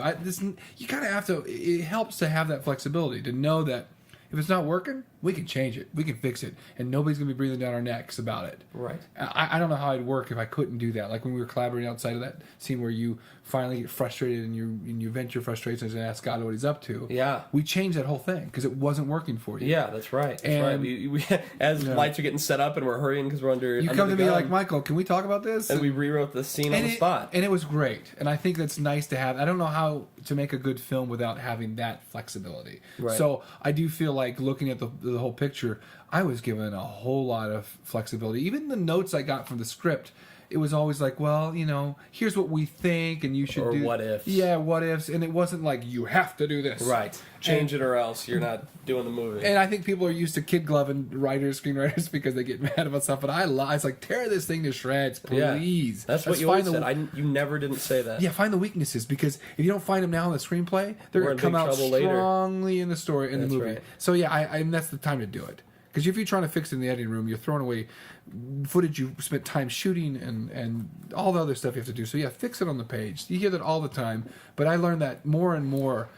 S2: You kind of have to. It helps to have that flexibility to know that. If it's not working, we can change it. We can fix it. And nobody's going to be breathing down our necks about it.
S1: Right.
S2: I don't know how it'd work if I couldn't do that. Like when we were collaborating outside of that scene where you finally get frustrated and you vent your frustrations and ask God what he's up to.
S1: Yeah.
S2: We changed that whole thing because it wasn't working for you.
S1: Yeah, that's right. We as lights are getting set up and we're hurrying because we're under.
S2: You come to me like, Michael, can we talk about this?
S1: And we rewrote the scene on the spot.
S2: And it was great. And I think that's nice to have. I don't know how to make a good film without having that flexibility.
S1: Right.
S2: So I do feel like looking at the whole picture, I was given a whole lot of flexibility. Even the notes I got from the script, it was always like, well, here's what we think, and you should do.
S1: Or what ifs.
S2: Yeah, what ifs. And it wasn't like, you have to do this.
S1: Right. Change it or else you're not doing the movie.
S2: And I think people are used to kid gloving screenwriters, because they get mad about stuff. But it's like, tear this thing to shreds, please.
S1: Yeah. That's what you always said. You never didn't say that.
S2: Yeah, find the weaknesses, because if you don't find them now in the screenplay, they're going to come out strongly in the story, in the movie.
S1: Right.
S2: So yeah, that's the time to do it. Because if you're trying to fix it in the editing room, you're throwing away footage you spent time shooting and all the other stuff you have to do. So yeah, fix it on the page. You hear that all the time, but I learned that more and more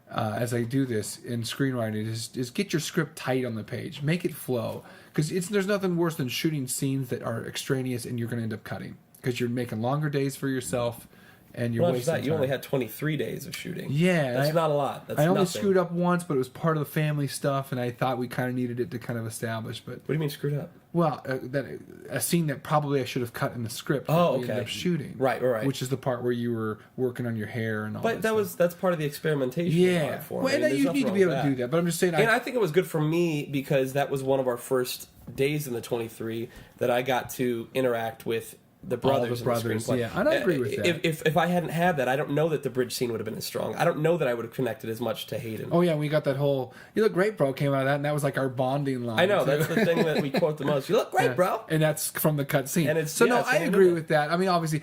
S2: as I do this in screenwriting is get your script tight on the page, make it flow. Because there's nothing worse than shooting scenes that are extraneous and you're going to end up cutting because you're making longer days for yourself. And you're wasting time.
S1: You only had 23 days of shooting.
S2: Yeah.
S1: That's not a lot. That's
S2: I only
S1: nothing.
S2: screwed up once, but it was part of the family stuff, and I thought we kind of needed it to kind of establish. But
S1: what do you mean screwed up?
S2: Well, a scene that probably I should have cut in the script.
S1: Oh, okay.
S2: We ended up shooting.
S1: Right.
S2: Which is the part where you were working on your hair and all that.
S1: But that's part of the experimentation.
S2: Yeah.
S1: For
S2: well, you need to be able to do that. But I'm just saying.
S1: And I think it was good for me because that was one of our first days in the 23 that I got to interact with the brothers.
S2: All the brothers,
S1: in the screenplay.
S2: yeah. And I agree with that.
S1: If I hadn't had that, I don't know that the bridge scene would have been as strong. I don't know that I would have connected as much to Hayden.
S2: Oh yeah, we got that whole "You look great, bro" came out of that, and that was like our bonding line.
S1: I know,
S2: too.
S1: that's the thing that we quote the most. You look great, bro.
S2: And that's from the cut scene.
S1: And it's,
S2: so no,
S1: it's
S2: I agree with that. I mean, obviously,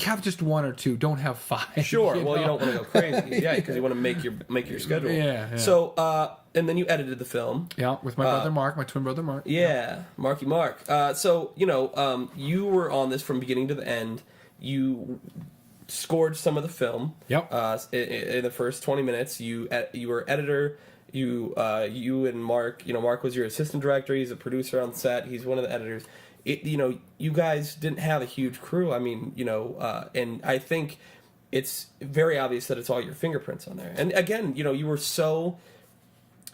S2: have just one or two. Don't have five.
S1: Sure.
S2: You
S1: Well,
S2: know?
S1: you don't want to go crazy. Yeah, because you want to make your schedule.
S2: Yeah.
S1: So, and then you edited the film.
S2: Yeah, with my brother Mark, my twin brother Mark.
S1: Yeah, Marky Mark. So, you were on this from beginning to the end. You scored some of the film.
S2: Yep.
S1: In the first 20 minutes, you were editor. You and Mark. Mark was your assistant director. He's a producer on set. He's one of the editors. You guys didn't have a huge crew. I mean, and I think it's very obvious that it's all your fingerprints on there. And again, you were so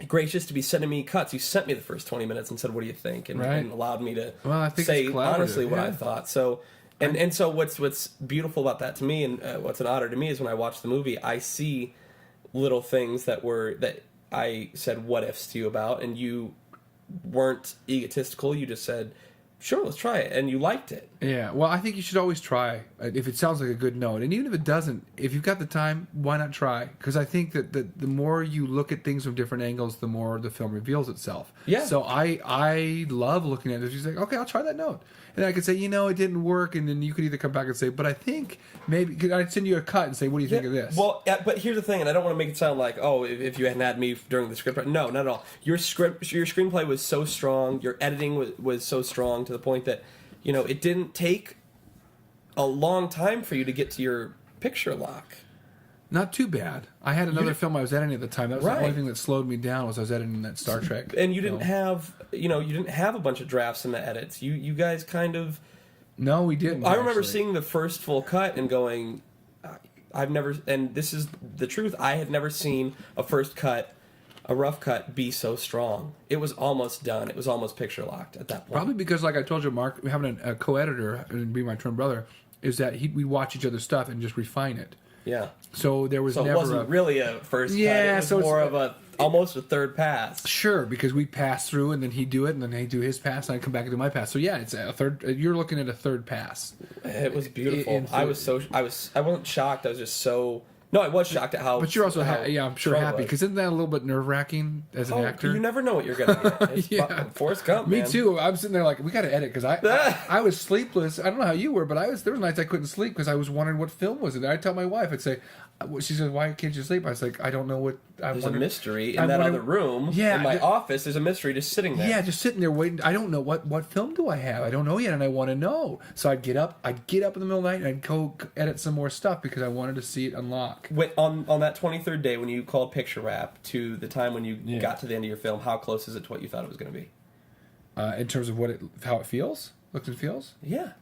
S1: gracious to be sending me cuts. You sent me the first 20 minutes and said, "What do you think?" And,
S2: Right.
S1: and allowed me to
S2: Well, I think
S1: say
S2: it's collaborative,
S1: honestly what
S2: yeah.
S1: I thought. So, and so what's beautiful about that to me, and what's an honor to me, is when I watch the movie, I see little things that I said what ifs to you about, and you weren't egotistical. You just said, "Sure, let's try it," and you liked it.
S2: Yeah, well, I think you should always try if it sounds like a good note, and even if it doesn't, if you've got the time, why not try? Because I think that the more you look at things from different angles, the more the film reveals itself.
S1: Yeah.
S2: So I love looking at it. You're like, okay, I'll try that note, and I could say, it didn't work, and then you could either come back and say, but I think maybe I'd send you a cut and say, what do you think of this?
S1: Well, but here's the thing, and I don't want to make it sound like, if you hadn't had me during the script. No, not at all. Your screenplay was so strong. Your editing was so strong to the point that, it didn't take a long time for you to get to your picture lock.
S2: Not too bad. I had another film I was editing at the time. That was
S1: Right.
S2: the only thing that slowed me down was I was editing that Star Trek.
S1: And you didn't have, you didn't have a bunch of drafts in the edits. You guys kind of.
S2: No, we didn't.
S1: I remember
S2: actually.
S1: seeing the first full cut and going, I've never, and this is the truth, I had never seen a first cut, a rough cut, be so strong. It was almost done. It was almost picture locked at that point.
S2: Probably because, like I told you, Mark, having a co-editor and be my twin brother, is that we watch each other's stuff and just refine it.
S1: Yeah.
S2: So there was
S1: So
S2: never
S1: it wasn't really a first cut.
S2: Yeah,
S1: It was
S2: so it's-
S1: more of almost a third pass.
S2: Sure, because we pass through and then he'd do it and then he'd do his pass and I'd come back and do my pass. So yeah, it's a third. You're looking at a third pass.
S1: It was beautiful.
S2: In
S1: I wasn't shocked. I was just so. No, I was shocked at how.
S2: But you're also, I'm sure
S1: strong it
S2: happy
S1: was.
S2: because isn't that a little bit nerve wracking as an actor?
S1: You never know what you're gonna get. It's
S2: Yeah.
S1: fucking Forrest Gump.
S2: Me
S1: man.
S2: too. I'm sitting there like, we got to edit because I was sleepless. I don't know how you were, but there was nights I couldn't sleep because I was wondering what film was it. I'd tell my wife, I'd say, she said, "Why can't you sleep?" I was like, "I don't know what."
S1: There's a mystery in that other room.
S2: Yeah,
S1: in my office, there's a mystery just sitting there.
S2: Yeah, just sitting there waiting. I don't know what film do I have. I don't know yet, and I want to know. So I'd get up in the middle of the night and I'd go edit some more stuff because I wanted to see it unlock.
S1: On that 23rd day when you called picture wrap to the time when you got to the end of your film, how close is it to what you thought it was going to be?
S2: In terms of how it feels, looks and feels.
S1: Yeah.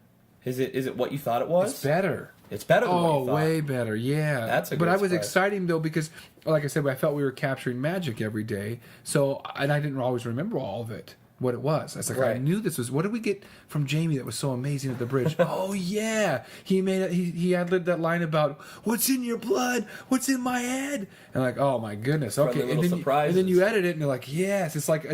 S1: Is it what you thought it was?
S2: It's better.
S1: It's better than what you thought.
S2: Way better. Yeah.
S1: That's a
S2: But
S1: good
S2: I was
S1: surprise.
S2: exciting though because, like I said, I felt we were capturing magic every day. So, and I didn't always remember all of it. What it was. I was like, I
S1: Right.
S2: knew this was. What did we get from Jamie that was so amazing at the bridge? Oh yeah, he ad-libbed that line about what's in your blood, what's in my head, and like, oh my goodness, okay.
S1: Friendly
S2: And
S1: little
S2: then you
S1: surprises.
S2: edit it and you're like, yes, it's like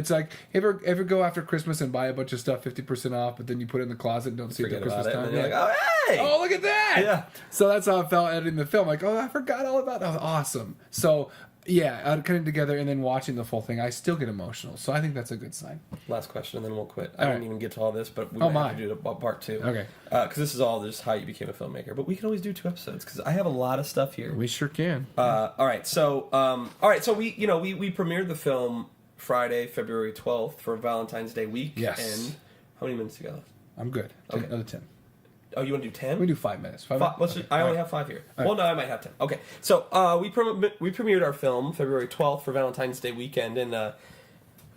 S2: ever go after Christmas and buy a bunch of stuff 50% off, but then you put it in the closet and don't see it
S1: Forget
S2: till
S1: about
S2: Christmas
S1: it,
S2: time.
S1: and then you're
S2: Yeah.
S1: like, oh hey!
S2: Oh, look at that!
S1: Yeah.
S2: So that's how I felt editing the film. Like, oh, I forgot all about that. Awesome. So, yeah, cutting together and then watching the full thing, I still get emotional. So I think that's a good sign.
S1: Last question, and then we'll quit. I
S2: All
S1: didn't
S2: right.
S1: even get to all this, but we
S2: Oh,
S1: might
S2: my.
S1: have to do part two.
S2: Okay.
S1: Because this is all just how you became a filmmaker. But we can always do 2 episodes because I have a lot of stuff here.
S2: We sure can.
S1: All right. So we premiered the film Friday, February 12th for Valentine's Day week.
S2: Yes.
S1: And how many minutes to go?
S2: I'm good.
S1: Okay.
S2: Another 10.
S1: Oh, you want to do 10?
S2: We do 5 minutes.
S1: I only have 5 here. Well, no, I might have 10. Okay, so we premiered our film February 12th for Valentine's Day weekend, and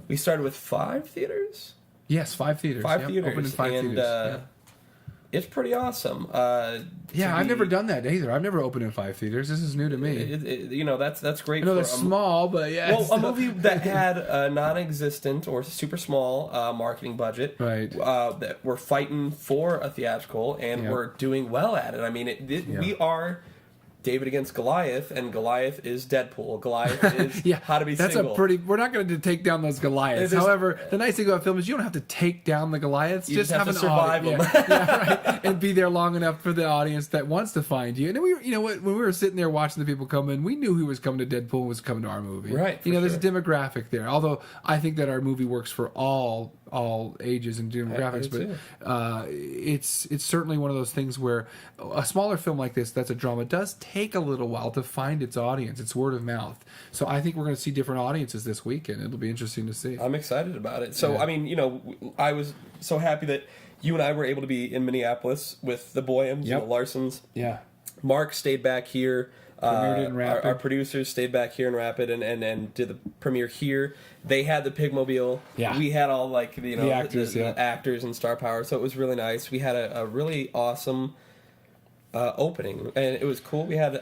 S1: we started with 5 theaters.
S2: Yes, 5 theaters.
S1: 5
S2: Yep,
S1: theaters,
S2: Opened in 5
S1: and
S2: theaters.
S1: it's pretty awesome.
S2: Yeah, I've never done that either. I've never opened in 5 theaters. This is new to me.
S1: That's great.
S2: I know
S1: for
S2: they're small, but yeah.
S1: Well, a movie that had a non-existent or super small marketing budget,
S2: Right.
S1: That we're fighting for a theatrical, and
S2: Yeah.
S1: we're doing well at it. I mean, we are David against Goliath, and Goliath is Deadpool. Goliath is How to Be
S2: that's
S1: Single.
S2: We're not going to take down those Goliaths. However, the nice thing about film is you don't have to take down the Goliaths.
S1: You just have to survive them.
S2: Right. And be there long enough for the audience that wants to find you. And then when we were sitting there watching the people come in, we knew who was coming to Deadpool and was coming to our movie.
S1: Right.
S2: There's a demographic there. Although I think that our movie works for all ages and demographics, but it's certainly one of those things where a smaller film like this, that's a drama, does take a little while to find its audience. It's word of mouth. So I think we're going to see different audiences this weekend. It'll be interesting to see.
S1: I'm excited about it. So I mean, I was so happy that you and I were able to be in Minneapolis with the Boyams, the Larsons.
S2: Yeah.
S1: Mark stayed back here.
S2: Premiered in Rapid.
S1: Our producers stayed back here in Rapid and did the premiere here. They had the Pigmobile.
S2: Yeah.
S1: We had all the
S2: actors,
S1: the actors and star power. So it was really nice. We had a really awesome opening, and it was cool. We had,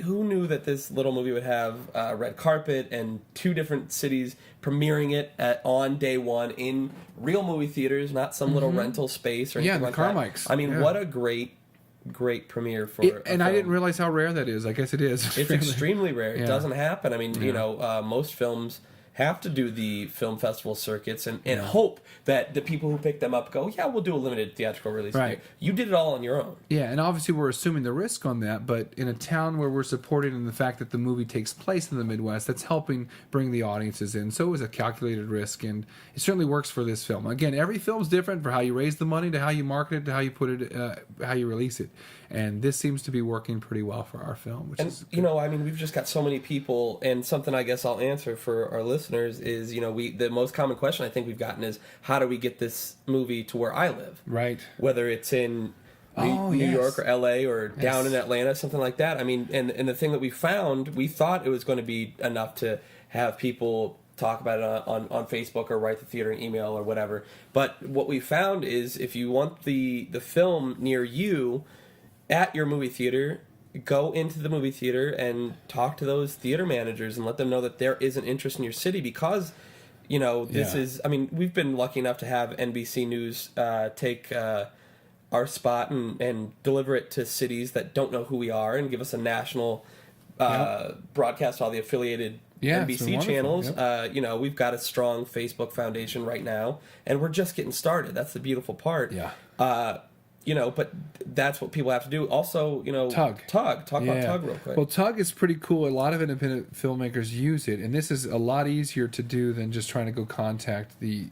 S1: who knew that this little movie would have red carpet and 2 different cities premiering it on day one in real movie theaters, not some little rental space or anything like that.
S2: Carmike's.
S1: What a great premiere for
S2: and I didn't realize how rare that is. I guess it is.
S1: It's extremely rare. It doesn't happen. Most films have to do the film festival circuits and hope that the people who pick them up go, we'll do a limited theatrical release.
S2: Right.
S1: You did it all on your own.
S2: Yeah, and obviously we're assuming the risk on that, but in a town where we're supported in the fact that the movie takes place in the Midwest, that's helping bring the audiences in. So it was a calculated risk, and it certainly works for this film. Again, every film's different for how you raise the money, to how you market it, to how you put it, how you release it. And this seems to be working pretty well for our film. Which is good.
S1: We've just got so many people, and something I guess I'll answer for our listeners is, the most common question I think we've gotten is, how do we get this movie to where I live?
S2: Right.
S1: Whether it's in New York or LA or down in Atlanta, something like that. And the thing that we found, we thought it was going to be enough to have people talk about it on Facebook or write the theater an email or whatever. But what we found is, if you want the film near you at your movie theater, go into the movie theater and talk to those theater managers and let them know that there is an interest in your city, because this is, we've been lucky enough to have NBC News take our spot and deliver it to cities that don't know who we are and give us a national broadcast to all the affiliated NBC channels. Yep. We've got a strong Facebook foundation right now, and we're just getting started. That's the beautiful part. But that's what people have to do. Also,
S2: Tug.
S1: Talk about Tug real quick.
S2: Well, Tug is pretty cool. A lot of independent filmmakers use it, and this is a lot easier to do than just trying to go contact the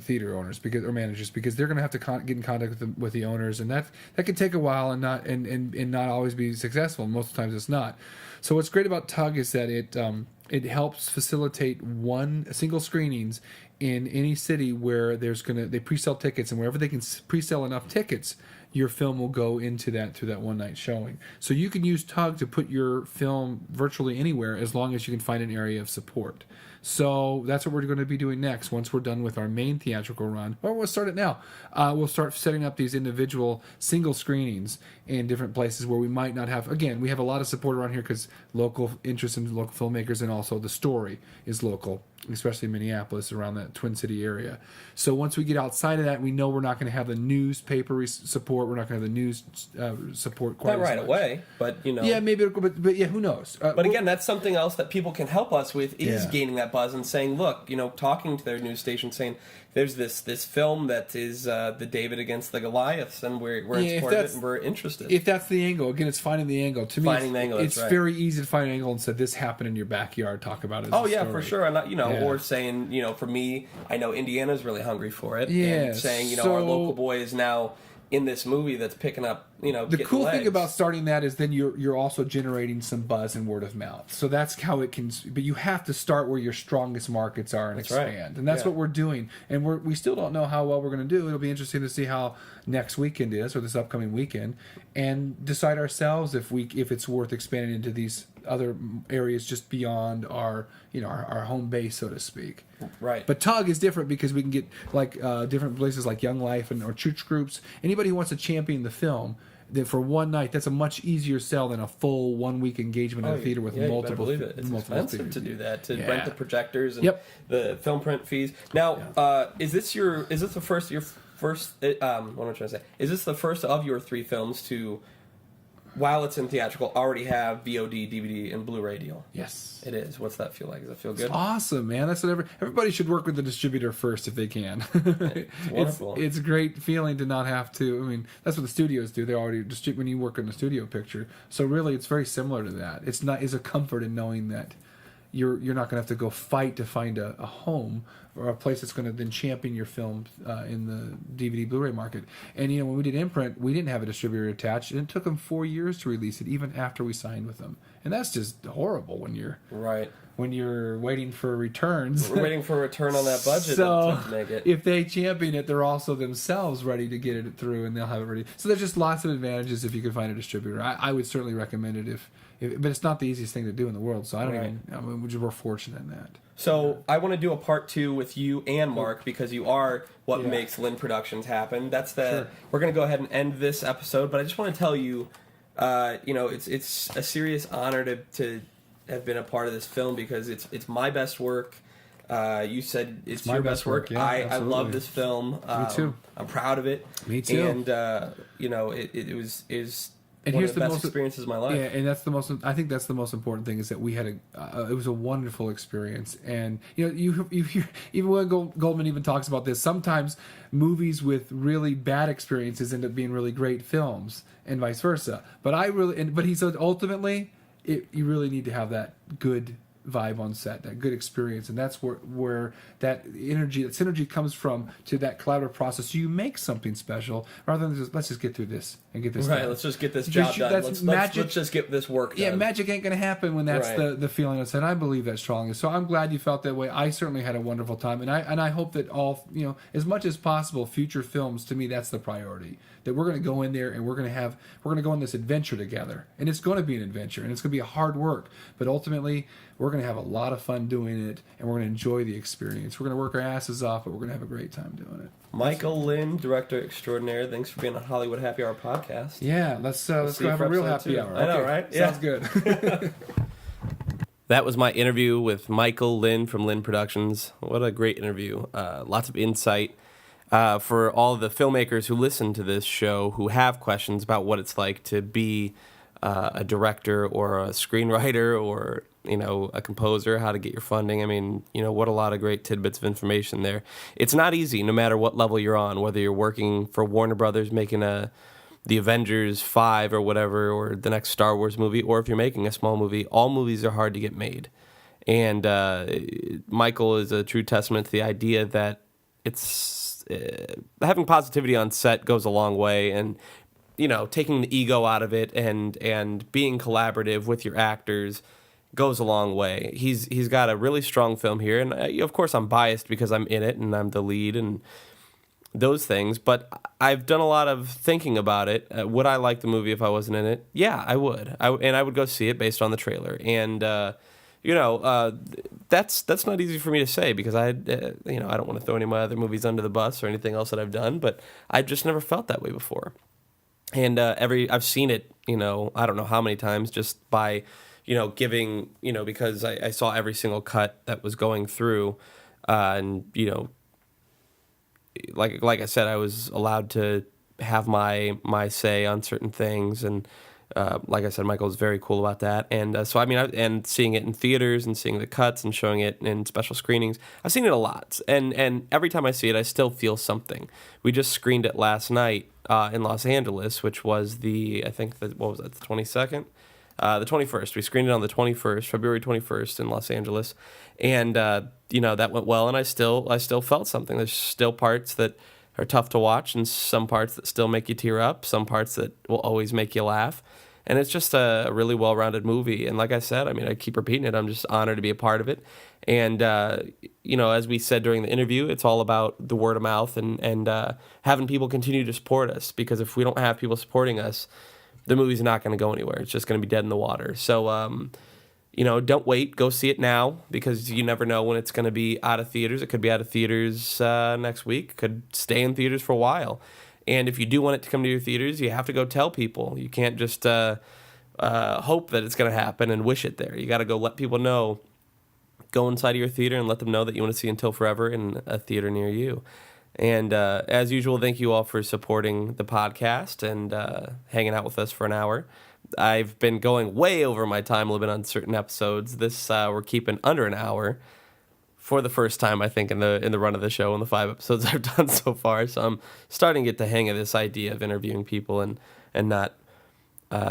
S2: theater owners or managers, because they're going to have to get in contact with the owners, and that can take a while and not always be successful. Most of the times it's not. So what's great about Tug is that it helps facilitate single screenings in any city where they pre-sell tickets, and wherever they can pre-sell enough tickets, your film will go into that through that one night showing. So you can use Tug to put your film virtually anywhere, as long as you can find an area of support. So that's what we're going to be doing next. Once we're done with our main theatrical run, or we'll start it now. We'll start setting up these individual single screenings in different places where we might not have. Again, we have a lot of support around here because local interest in local filmmakers, and also the story is local, especially Minneapolis, around that Twin City area. So once we get outside of that, we know we're not going to have the newspaper support. We're not going to have the news support quite
S1: not right away, but
S2: Yeah, maybe, but who knows?
S1: But again, that's something else that people can help us with, is gaining that buzz and saying, look, talking to their news station, saying, there's this film that is the David against the Goliaths, and we're in support of it, and we're interested.
S2: If that's the angle, again, it's finding the angle. To me, it's very easy to find an angle and say, this happened in your backyard, talk about it.
S1: Oh yeah, for sure. And or saying, for me, I know Indiana's really hungry for it.
S2: Yeah.
S1: And saying, our local boy is now in this movie that's picking up,
S2: the cool thing about starting that is then you're also generating some buzz and word of mouth. So that's how it can. But you have to start where your strongest markets are and expand, right. And that's what we're doing. And we still don't know how well we're going to do. It'll be interesting to see how next weekend is, or this upcoming weekend, and decide ourselves if it's worth expanding into these other areas just beyond our home base, so to speak.
S1: Right.
S2: But Tug is different because we can get different places like Young Life or church groups. Anybody who wants to champion the film, then for one night, that's a much easier sell than a full 1 week engagement in a theater with multiple.
S1: You better believe it. It's expensive to do that, to rent the projectors and
S2: Yep.
S1: the film print fees. Now, is this the first? What am I trying to say? Is this the first of your 3 films to while it's in theatrical, already have VOD, DVD, and Blu-ray deal.
S2: Yes.
S1: It is. What's that feel like? Does that feel good?
S2: It's awesome, man. That's what everybody should work with the distributor first if they can.
S1: It's wonderful.
S2: It's a great feeling to not have to. I mean, that's what the studios do. They already when you work in a studio picture. So really, it's very similar to that. It's a comfort in knowing that you're not going to have to go fight to find a home or a place that's going to then champion your film in the DVD Blu-ray market. And when we did Imprint, we didn't have a distributor attached, and it took them 4 years to release it, even after we signed with them. And that's just horrible when you're waiting for returns.
S1: We're waiting for a return on that budget
S2: so
S1: to make it.
S2: If they champion it, they're also themselves ready to get it through, and they'll have it ready. So there's just lots of advantages if you can find a distributor. I would certainly recommend it but it's not the easiest thing to do in the world. So we're fortunate in that.
S1: So I want to do a part 2 with you and Mark because you are what makes Linn Productions happen. We're going to go ahead and end this episode, but I just want to tell you, it's a serious honor to have been a part of this film because it's my best work. You said it's your best work.
S2: Yeah,
S1: I love this film.
S2: Me too.
S1: I'm proud of it.
S2: Me too.
S1: And it was
S2: and
S1: one
S2: here's
S1: of the best experiences of my life.
S2: Yeah, and I think that's the most important thing is that we had it was a wonderful experience. And you hear, even when Goldman even talks about this, sometimes movies with really bad experiences end up being really great films, and vice versa. But he said ultimately, you really need to have that good vibe on set, that good experience, and that's where that synergy comes from, to that collaborative process. So you make something special rather than let's just get through this and get this done.
S1: Let's just get this job done. Let's just get this work done.
S2: Yeah, magic ain't going to happen when that's the feeling on set. And I believe that strongly. So I'm glad you felt that way. I certainly had a wonderful time, and I hope that all as much as possible, future films, to me, that's the priority. That we're going to go in there and we're going to go on this adventure together, and it's going to be an adventure, and it's going to be a hard work, but ultimately we're going to have a lot of fun doing it, and we're going to enjoy the experience. We're going to work our asses off, but we're going to have a great time doing it.
S1: Michael Linn, director extraordinaire, thanks for being on Hollywood Happy Hour podcast.
S2: Yeah, let's go have a real happy hour.
S1: I know,
S2: okay.
S1: right? Yeah.
S2: Sounds good.
S1: That was my interview with Michael Linn from Linn Productions. What a great interview. Lots of insight. For all the filmmakers who listen to this show who have questions about what it's like to be a director or a screenwriter or a composer, how to get your funding. I mean, what a lot of great tidbits of information there. It's not easy no matter what level you're on, whether you're working for Warner Brothers making the Avengers 5 or whatever, or the next Star Wars movie, or if you're making a small movie. All movies are hard to get made. And Michael is a true testament to the idea that it's having positivity on set goes a long way, and taking the ego out of it and being collaborative with your actors goes a long way. He's got a really strong film here, and of course I'm biased because I'm in it and I'm the lead and those things, but I've done a lot of thinking about it. Would I like the movie if I wasn't in it? Yeah, I would. I would go see it based on the trailer. And that's not easy for me to say because I don't want to throw any of my other movies under the bus or anything else that I've done, but I've just never felt that way before. And I've seen it, I don't know how many times, just by giving, because I saw every single cut that was going through, and like I said, I was allowed to have my say on certain things, and like I said, Michael was very cool about that. And so and seeing it in theaters and seeing the cuts and showing it in special screenings, I've seen it a lot. And every time I see it, I still feel something. We just screened it last night in Los Angeles, which was the 22nd. The 21st. We screened it on the 21st, February 21st in Los Angeles, and that went well. And I still felt something. There's still parts that are tough to watch, and some parts that still make you tear up, some parts that will always make you laugh. And it's just a really well-rounded movie. And like I said, I keep repeating it. I'm just honored to be a part of it. And as we said during the interview, it's all about the word of mouth and having people continue to support us. Because if we don't have people supporting us, the movie's not going to go anywhere. It's just going to be dead in the water. So, don't wait. Go see it now, because you never know when it's going to be out of theaters. It could be out of theaters next week. It could stay in theaters for a while. And if you do want it to come to your theaters, you have to go tell people. You can't just hope that it's going to happen and wish it there. You got to go let people know. Go inside of your theater and let them know that you want to see Until Forever in a theater near you. And as usual, thank you all for supporting the podcast and hanging out with us for an hour. I've been going way over my time limit on certain episodes. This we're keeping under an hour for the first time, I think, in the run of the show in the 5 episodes I've done so far. So I'm starting to get the hang of this idea of interviewing people and not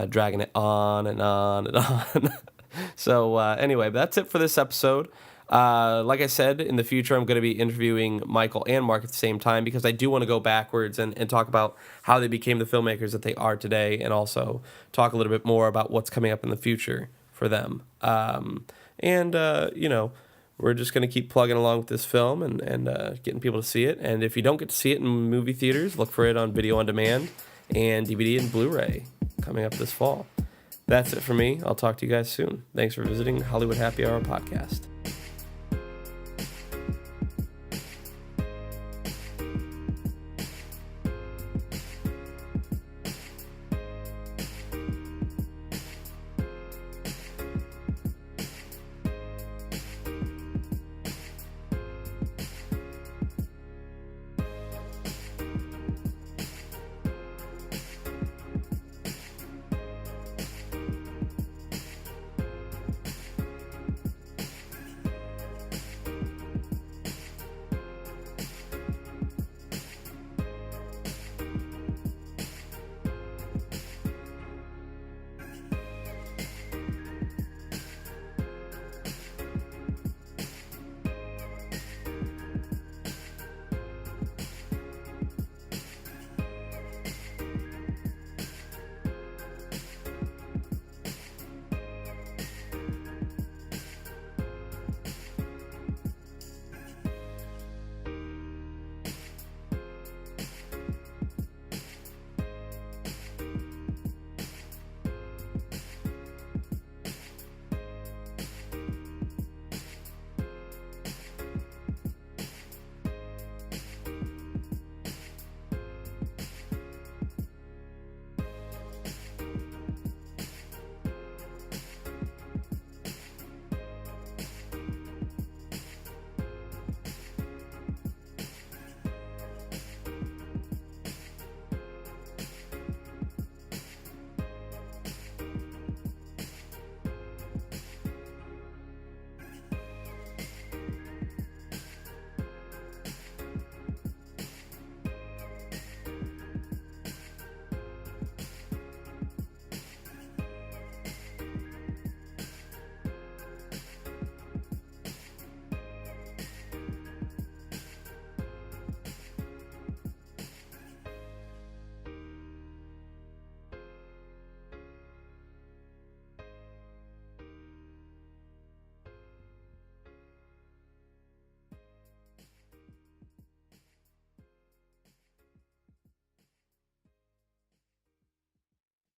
S1: dragging it on and on and on. So anyway, that's it for this episode. Like I said, in the future, I'm going to be interviewing Michael and Mark at the same time because I do want to go backwards and talk about how they became the filmmakers that they are today, and also talk a little bit more about what's coming up in the future for them. We're just going to keep plugging along with this film and getting people to see it. And if you don't get to see it in movie theaters, look for it on video on demand and DVD and Blu-ray coming up this fall. That's it for me. I'll talk to you guys soon. Thanks for visiting Hollywood Happy Hour podcast.